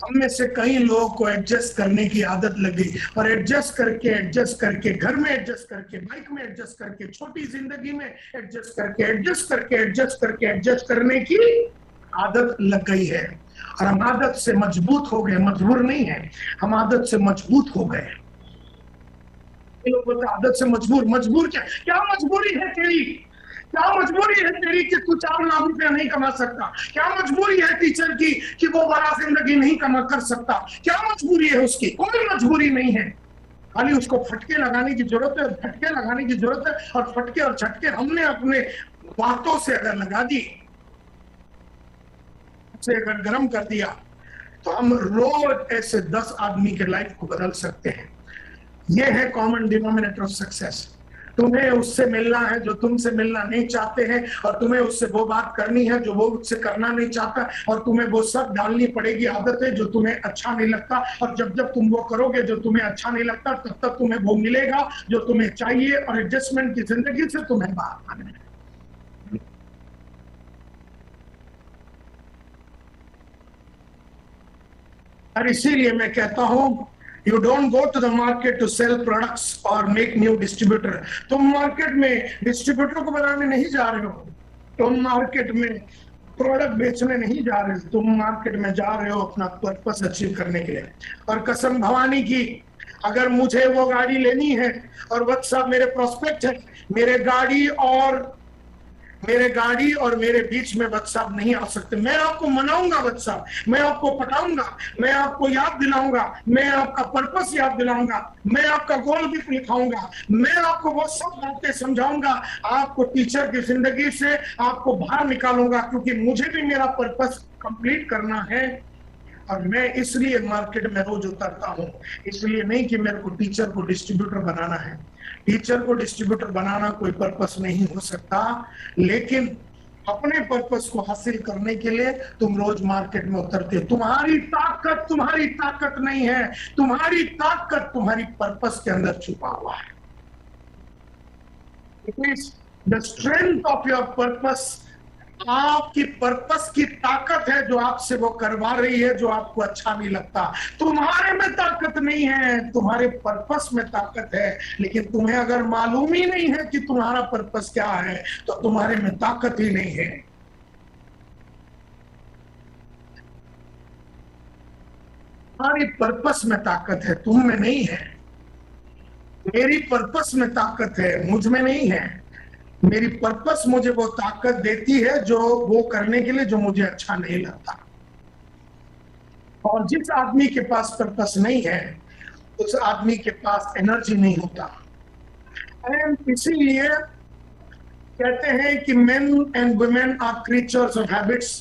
हम में से कई लोगों को एडजस्ट करने की आदत लगी, और एडजस्ट करके घर में एडजस्ट करके, बाइक में एडजस्ट करके, छोटी जिंदगी में एडजस्ट करने की आदत लग गई है, और हम आदत से मजबूत हो गए, मजबूर नहीं है, हम आदत से मजबूत हो गए। आदत से मजबूर क्या मजबूरी है तेरी? क्या मजबूरी है तेरी कि तू 4 लाख रुपया नहीं कमा सकता? क्या मजबूरी है टीचर की कि वो बड़ा जिंदगी नहीं कमा कर सकता? क्या मजबूरी है उसकी? कोई मजबूरी नहीं है, खाली उसको फटके लगाने की जरूरत है, और फटके और झटके हमने अपने बातों से अगर लगा दी, से अगर गर्म कर दिया, तो हम रोज ऐसे 10 आदमी के लाइफ को बदल सकते हैं। यह है कॉमन डिनोमिनेटर ऑफ सक्सेस। तुम्हें उससे मिलना है जो तुमसे मिलना नहीं चाहते हैं, और तुम्हें उससे वो बात करनी है जो वो उससे करना नहीं चाहता, और तुम्हें वो सब डालनी पड़ेगी आदतें जो तुम्हें अच्छा नहीं लगता, और जब तुम वो करोगे जो तुम्हें अच्छा नहीं लगता, तब तक तुम्हें वो मिलेगा जो तुम्हें चाहिए, और एडजस्टमेंट की जिंदगी से तुम्हें बाहर आना है। और इसीलिए मैं कहता हूं, You don't go to the market to sell products or make new distributor. तुम मार्केट में डिस्ट्रीब्यूटर को बनाने नहीं जा रहे हो, तुम मार्केट में प्रोडक्ट बेचने नहीं जा रहे हो, तुम मार्केट में जा रहे हो अपना पर्पस अचीव करने के लिए। और कसम भवानी की, अगर मुझे वो गाड़ी लेनी है, और व्हाट्सएप मेरे प्रोस्पेक्ट है, मेरे गाड़ी और मेरे बीच में व्हाट्सएप नहीं आ सकते। मैं आपको मनाऊंगा व्हाट्सएप, मैं आपको पटाऊंगा, मैं आपको याद दिलाऊंगा, मैं आपका पर्पस याद दिलाऊंगा, मैं आपका गोल भी लिखाऊंगा, मैं आपको वो सब बातें समझाऊंगा, आपको टीचर की जिंदगी से आपको बाहर निकालूंगा, क्योंकि मुझे भी मेरा पर्पस कंप्लीट करना है। और मैं इसलिए मार्केट में रोज उतरता हूँ, इसलिए नहीं कि मेरे को टीचर को डिस्ट्रीब्यूटर बनाना है। टीचर को डिस्ट्रीब्यूटर बनाना कोई पर्पस नहीं हो सकता, लेकिन अपने पर्पस को हासिल करने के लिए तुम रोज मार्केट में उतरते। तुम्हारी ताकत नहीं है, तुम्हारी ताकत तुम्हारी पर्पस के अंदर छुपा हुआ है। It is the strength of your purpose. आपकी पर्पस की ताकत है जो आपसे वो करवा रही है जो आपको अच्छा नहीं लगता। तुम्हारे में ताकत नहीं है, तुम्हारे पर्पस में ताकत है, लेकिन तुम्हें अगर मालूम ही नहीं है कि तुम्हारा पर्पस क्या है तो तुम्हारे में ताकत ही नहीं है। तुम्हारी पर्पस में ताकत है, तुम में नहीं है। मेरी पर्पस में ताकत है, मुझ में नहीं है। मेरी पर्पस मुझे वो ताकत देती है जो वो करने के लिए जो मुझे अच्छा नहीं लगता। और जिस आदमी के पास पर्पस नहीं है उस आदमी के पास एनर्जी नहीं होता। एंड इसीलिए कहते हैं कि men and women are creatures of habits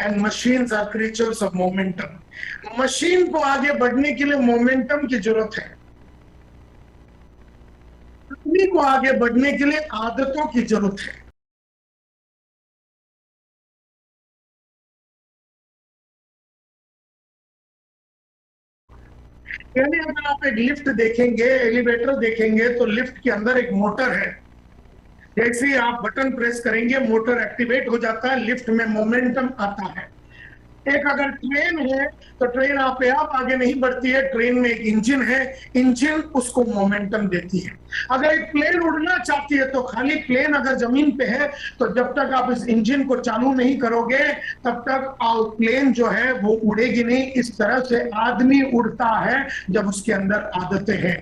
and machines are creatures of momentum. Machine को आगे बढ़ने के लिए मोमेंटम की जरूरत है, आदमी को आगे बढ़ने के लिए आदतों की जरूरत है। यानी अगर आप एक लिफ्ट देखेंगे, एलिवेटर देखेंगे, तो लिफ्ट के अंदर एक मोटर है। जैसे ही आप बटन प्रेस करेंगे मोटर एक्टिवेट हो जाता है, लिफ्ट में मोमेंटम आता है। एक अगर ट्रेन है तो ट्रेन आप आगे नहीं बढ़ती है, ट्रेन में एक इंजन है, इंजन उसको मोमेंटम देती है। अगर एक प्लेन उड़ना चाहती है तो खाली प्लेन अगर जमीन पे है तो जब तक आप इस इंजन को चालू नहीं करोगे तब तक प्लेन जो है वो उड़ेगी नहीं। इस तरह से आदमी उड़ता है जब उसके अंदर आदतें हैं।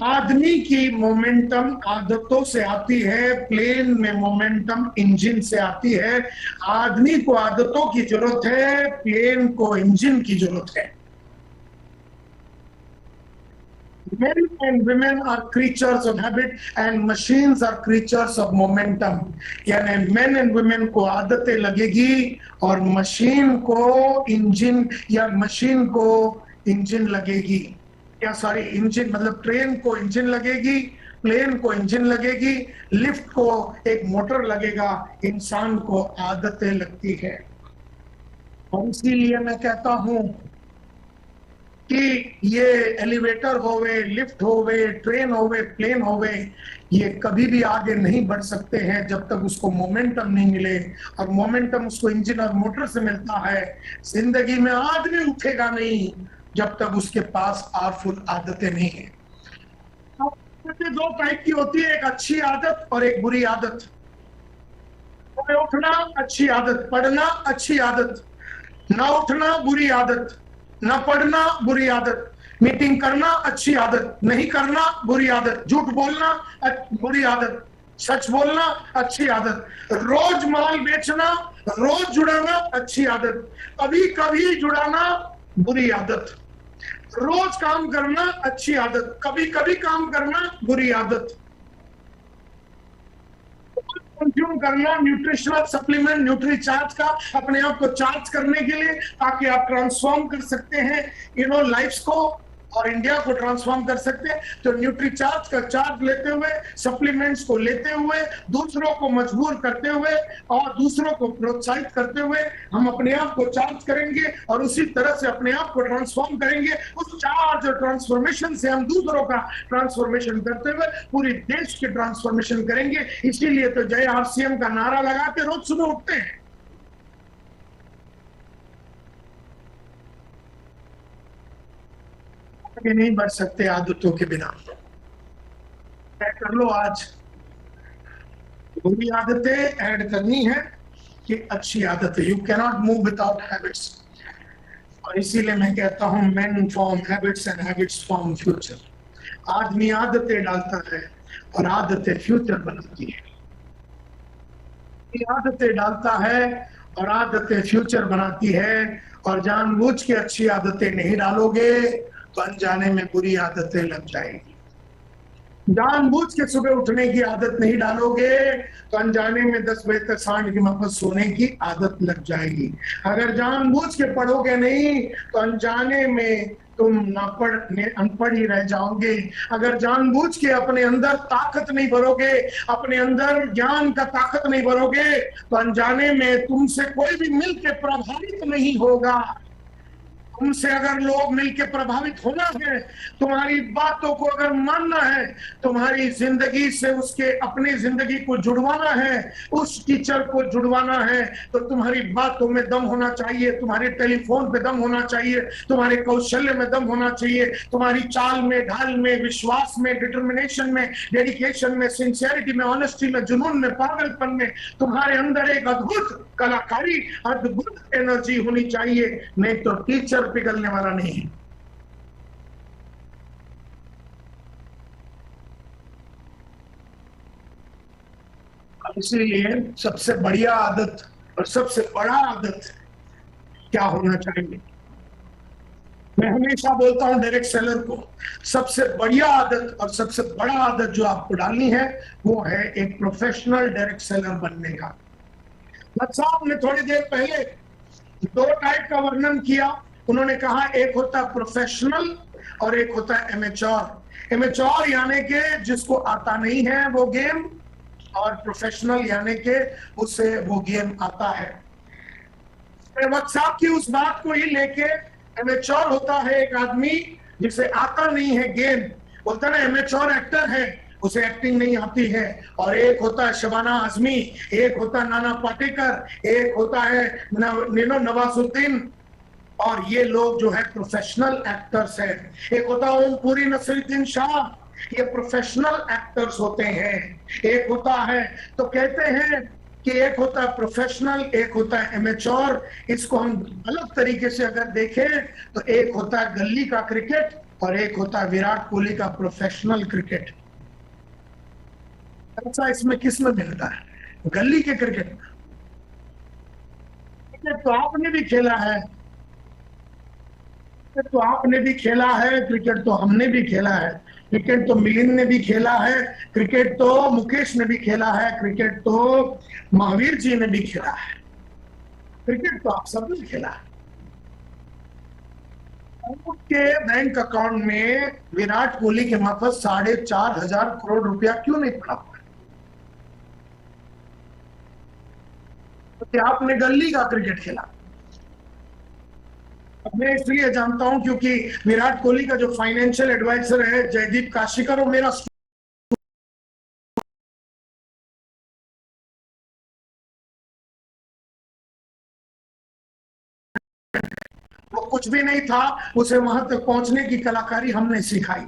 आदमी की मोमेंटम आदतों से आती है, प्लेन में मोमेंटम इंजन से आती है। आदमी को आदतों की जरूरत है, प्लेन को इंजन की जरूरत है। Men and women are creatures of habit and machines are creatures of momentum। यानी men and women को आदतें लगेगी और मशीन को इंजन या मशीन को इंजन लगेगी, या सॉरी इंजन मतलब ट्रेन को इंजन लगेगी, प्लेन को इंजन लगेगी, लिफ्ट को एक मोटर लगेगा, इंसान को आदतें लगती है। और इसीलिए मैं कहता हूं कि ये एलिवेटर होवे, लिफ्ट होवे, ट्रेन होवे, प्लेन होवे, ये कभी भी आगे नहीं बढ़ सकते हैं जब तक उसको मोमेंटम नहीं मिले। और मोमेंटम उसको इंजन और मोटर से मिलता है। जिंदगी में आदमी उठेगा नहीं जब तक उसके पास पावरफुल आदतें नहीं है। आदतें दो टाइप की होती है, एक अच्छी आदत और एक बुरी आदत। उठना अच्छी आदत, पढ़ना अच्छी आदत, ना उठना बुरी आदत, ना पढ़ना बुरी आदत, मीटिंग करना अच्छी आदत, नहीं करना बुरी आदत, झूठ बोलना बुरी आदत, सच बोलना अच्छी आदत, रोज माल बेचना, रोज जुड़ाना अच्छी आदत, कभी कभी जुड़ाना बुरी आदत, रोज काम करना अच्छी आदत, कभी कभी काम करना बुरी आदत। कंज्यूम करना न्यूट्रिशनल सप्लीमेंट, न्यूट्री चार्ज का अपने आप को चार्ज करने के लिए, ताकि आप ट्रांसफॉर्म कर सकते हैं लाइफ को और इंडिया को ट्रांसफॉर्म कर सकते हैं। तो न्यूट्री चार्ज का चार्ज लेते हुए, सप्लीमेंट्स को लेते हुए, दूसरों को मजबूर करते हुए और दूसरों को प्रोत्साहित करते हुए हम अपने आप को चार्ज करेंगे और उसी तरह से अपने आप को ट्रांसफॉर्म करेंगे। उस चार्ज और ट्रांसफॉर्मेशन से हम दूसरों का ट्रांसफॉर्मेशन करते हुए पूरी देश की ट्रांसफॉर्मेशन करेंगे। इसीलिए तो जय आरसीएम का नारा लगा के रोज सुबह उठते हैं। आगे नहीं बढ़ सकते आदतों के बिना। तय कर लो आज बुरी आदतें ऐड करनी है कि अच्छी आदतें। You cannot move without habits. और इसीलिए मैं कहता हूं main form habits and habits form future. आदमी आदतें डालता है और आदतें फ्यूचर बनाती है। आदतें डालता है और आदतें फ्यूचर बनाती है। और जानबूझ के अच्छी आदतें नहीं डालोगे तो अनजाने में बुरी आदतें लग जाएगी। जानबूझ के सुबह उठने की आदत नहीं डालोगे तो अनजाने में 10 बजे तक सांड की माफक सोने की आदत लग जाएगी। अगर जानबूझ के पढ़ोगे नहीं तो अनजाने में तुम अनपढ़ ही रह जाओगे। अगर जानबूझ के अपने अंदर ताकत नहीं भरोगे, अपने अंदर ज्ञान का ताकत नहीं भरोगे, तो अनजाने में तुमसे कोई भी मिलकर प्रभावित नहीं होगा। तुमसे अगर लोग मिलकर प्रभावित होना है, तुम्हारी बातों को अगर मानना है, तुम्हारी जिंदगी से उसके अपनी जिंदगी को जुड़वाना है, उस टीचर को जुड़वाना है, तो तुम्हारी बातों में दम होना चाहिए, तुम्हारे टेलीफोन पे दम होना चाहिए, तुम्हारे कौशल्य में दम होना चाहिए, तुम्हारी चाल में, ढाल में, विश्वास में, डिटर्मिनेशन में, डेडिकेशन में, सिंसियरिटी में, ऑनेस्टी में, जुनून में, पागलपन में तुम्हारे अंदर एक अद्भुत कलाकारी, अद्भुत एनर्जी होनी चाहिए। नहीं तो टीचर पिघलने वाला नहीं है। इसीलिए सबसे बढ़िया आदत और सबसे बड़ा आदत क्या होना चाहिए? मैं हमेशा बोलता हूं डायरेक्ट सेलर को, सबसे बढ़िया आदत और सबसे बड़ा आदत जो आपको डालनी है वो है एक प्रोफेशनल डायरेक्ट सेलर बनने का। भट्ट साहब ने थोड़ी देर पहले 2 टाइप का वर्णन किया। उन्होंने कहा एक होता है प्रोफेशनल और एक होता है एमेच्योर। एमेच्योर यानी के जिसको आता नहीं है वो गेम, और प्रोफेशनल यानी के उसे वो गेम आता है। भट्ट साहब की उस बात को ही लेके एमेच्योर होता है एक आदमी जिसे आता नहीं है गेम, बोलता है ना एमेच्योर एक्टर है, उसे एक्टिंग नहीं आती है। और एक होता है शबाना आजमी, एक होता है नाना पाटेकर, एक होता है नवाजुद्दीन, और ये लोग जो है प्रोफेशनल एक्टर्स है। एक होता है ओम पुरी, नसीरुद्दीन शाह, ये प्रोफेशनल एक्टर्स होते हैं। एक होता है, तो कहते हैं कि एक होता है प्रोफेशनल, एक होता है एमेच्योर। इसको हम अलग तरीके से अगर देखें तो एक होता है गली का क्रिकेट और एक होता है विराट कोहली का प्रोफेशनल क्रिकेट। ऐसा इसमें किस में मिलता है? गली के क्रिकेट में। तो आपने भी खेला है, तो आपने भी खेला है क्रिकेट, तो हमने भी खेला है क्रिकेट, तो मिलिंद ने भी खेला है क्रिकेट, तो मुकेश ने भी खेला है क्रिकेट, तो महावीर जी ने भी खेला है क्रिकेट, तो आप सबने खेला है। के बैंक अकाउंट में विराट कोहली के मार्फत 4,500 करोड़ रुपया क्यों नहीं पड़ा हुआ? तो आपने गली का क्रिकेट खेला। मैं इसलिए जानता हूं क्योंकि विराट कोहली का जो फाइनेंशियल एडवाइजर है जयदीप काशीकर, वो मेरा वो कुछ भी नहीं था, उसे वहां तक पहुंचने की कलाकारी हमने सिखाई।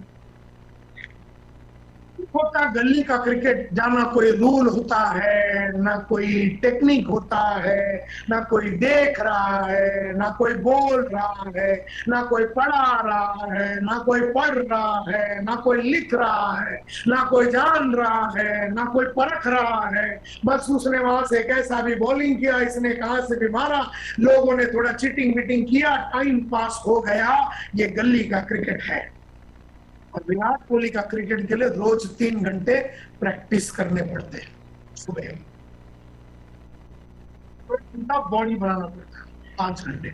होता गली का क्रिकेट, जहां ना कोई रूल होता है, ना कोई टेक्निक होता है, ना कोई देख रहा है, ना कोई बोल रहा है, ना कोई पढ़ा रहा है, ना कोई पढ़ रहा है, ना कोई लिख रहा है, ना कोई जान रहा है, ना कोई परख रहा है। बस उसने वहां से कैसा भी बॉलिंग किया, इसने कहां से भी मारा, लोगों ने थोड़ा चीटिंग वीटिंग किया, टाइम पास हो गया। ये गली का क्रिकेट है। और विराट कोहली का क्रिकेट के लिए रोज 3 घंटे प्रैक्टिस करने पड़ते हैं। सुबह बॉडी बनाना पड़ता है 5 घंटे।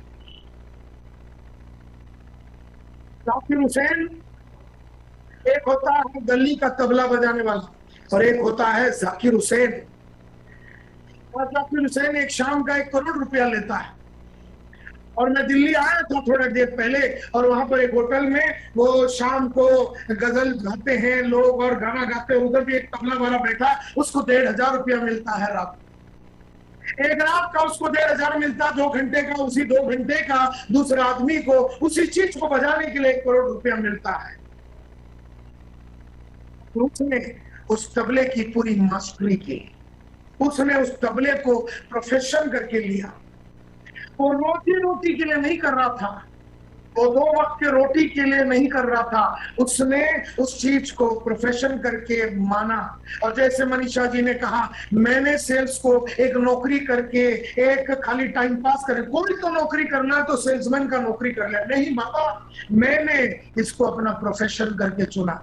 जाकिर हुसैन एक होता है गली का तबला बजाने वाला और एक होता है जाकिर हुसैन। और जाकिर हुसैन एक शाम का 1 करोड़ रुपया लेता है। और मैं दिल्ली आया था थोड़ा देर पहले, और वहां पर एक होटल में वो शाम को गजल गाते हैं लोग और गाना गाते हैं, उधर भी एक तबला वाला बैठा, उसको 1,500 रुपया मिलता है रात। एक रात का उसको 1,500 मिलता, 2 घंटे का, उसी 2 घंटे का दूसरे आदमी को उसी चीज को बजाने के लिए 1 करोड़ रुपया मिलता है। उसने उस तबले की पूरी मास्टरी की, उसने उस तबले को प्रोफेशन करके लिया। वो रोटी के लिए नहीं कर रहा था, वो 2 वक्त के रोटी के लिए नहीं कर रहा था, उसने उस चीज को प्रोफेशन करके माना। और जैसे मनीषा जी ने कहा, मैंने सेल्स को एक नौकरी करके, एक खाली टाइम पास करे, कोई तो नौकरी करना है तो सेल्समैन का नौकरी कर लिया, नहीं माता, मैंने इसको अपना प्रोफेशन करके चुना।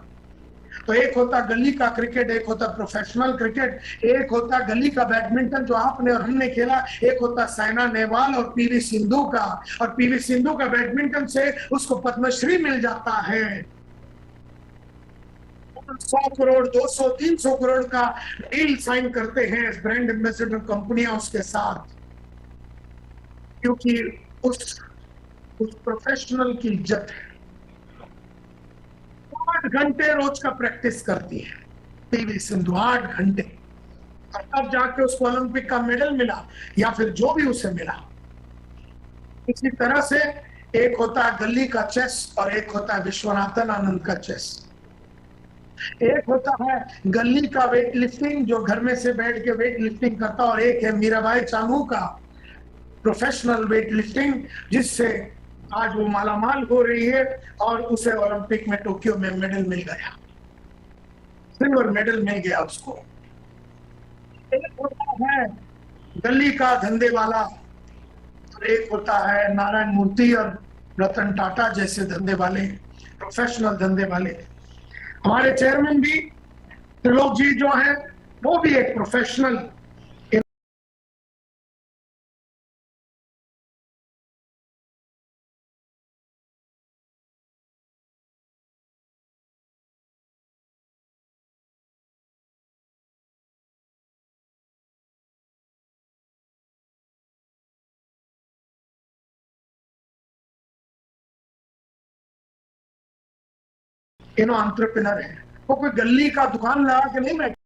तो एक होता गली का क्रिकेट, एक होता प्रोफेशनल क्रिकेट, एक होता गली का बैडमिंटन जो आपने और हमने खेला, एक होता साइना नेहवाल और पीवी सिंधु का। और पीवी सिंधु का बैडमिंटन से उसको पद्मश्री मिल जाता है। 100 करोड़ 200 300 करोड़ का डील साइन करते हैं ब्रांड एम्बेसडर कंपनियां उसके साथ, क्योंकि उस प्रोफेशनल की इज्जत है। 8 घंटे रोज का प्रैक्टिस करती है पीवी सिंधु, 8 घंटे, और तब जाके उसको ओलंपिक का मेडल मिला, या फिर जो भी उसे मिला। इसी तरह से एक होता है गली का चेस और एक होता है विश्वनाथन आनंद का चेस। एक होता है गली का वेट लिफ्टिंग जो घर में से बैठ के वेट लिफ्टिंग करता, और एक है मीराबाई चानू का प्रोफेशनल वेट लिफ्टिंग, जिससे आज वो मालामाल हो रही है और उसे ओलंपिक में टोक्यो में मेडल मिल गया, सिल्वर मेडल मिल गया उसको। एक होता है गली का धंधे वाला, और एक होता है नारायण मूर्ति और रतन टाटा जैसे धंधे वाले, प्रोफेशनल धंधे वाले। हमारे चेयरमैन भी त्रिलोक जी जो है वो भी एक प्रोफेशनल। एंटरप्रेनर है, वो कोई गली का दुकान लगा के नहीं बैठे।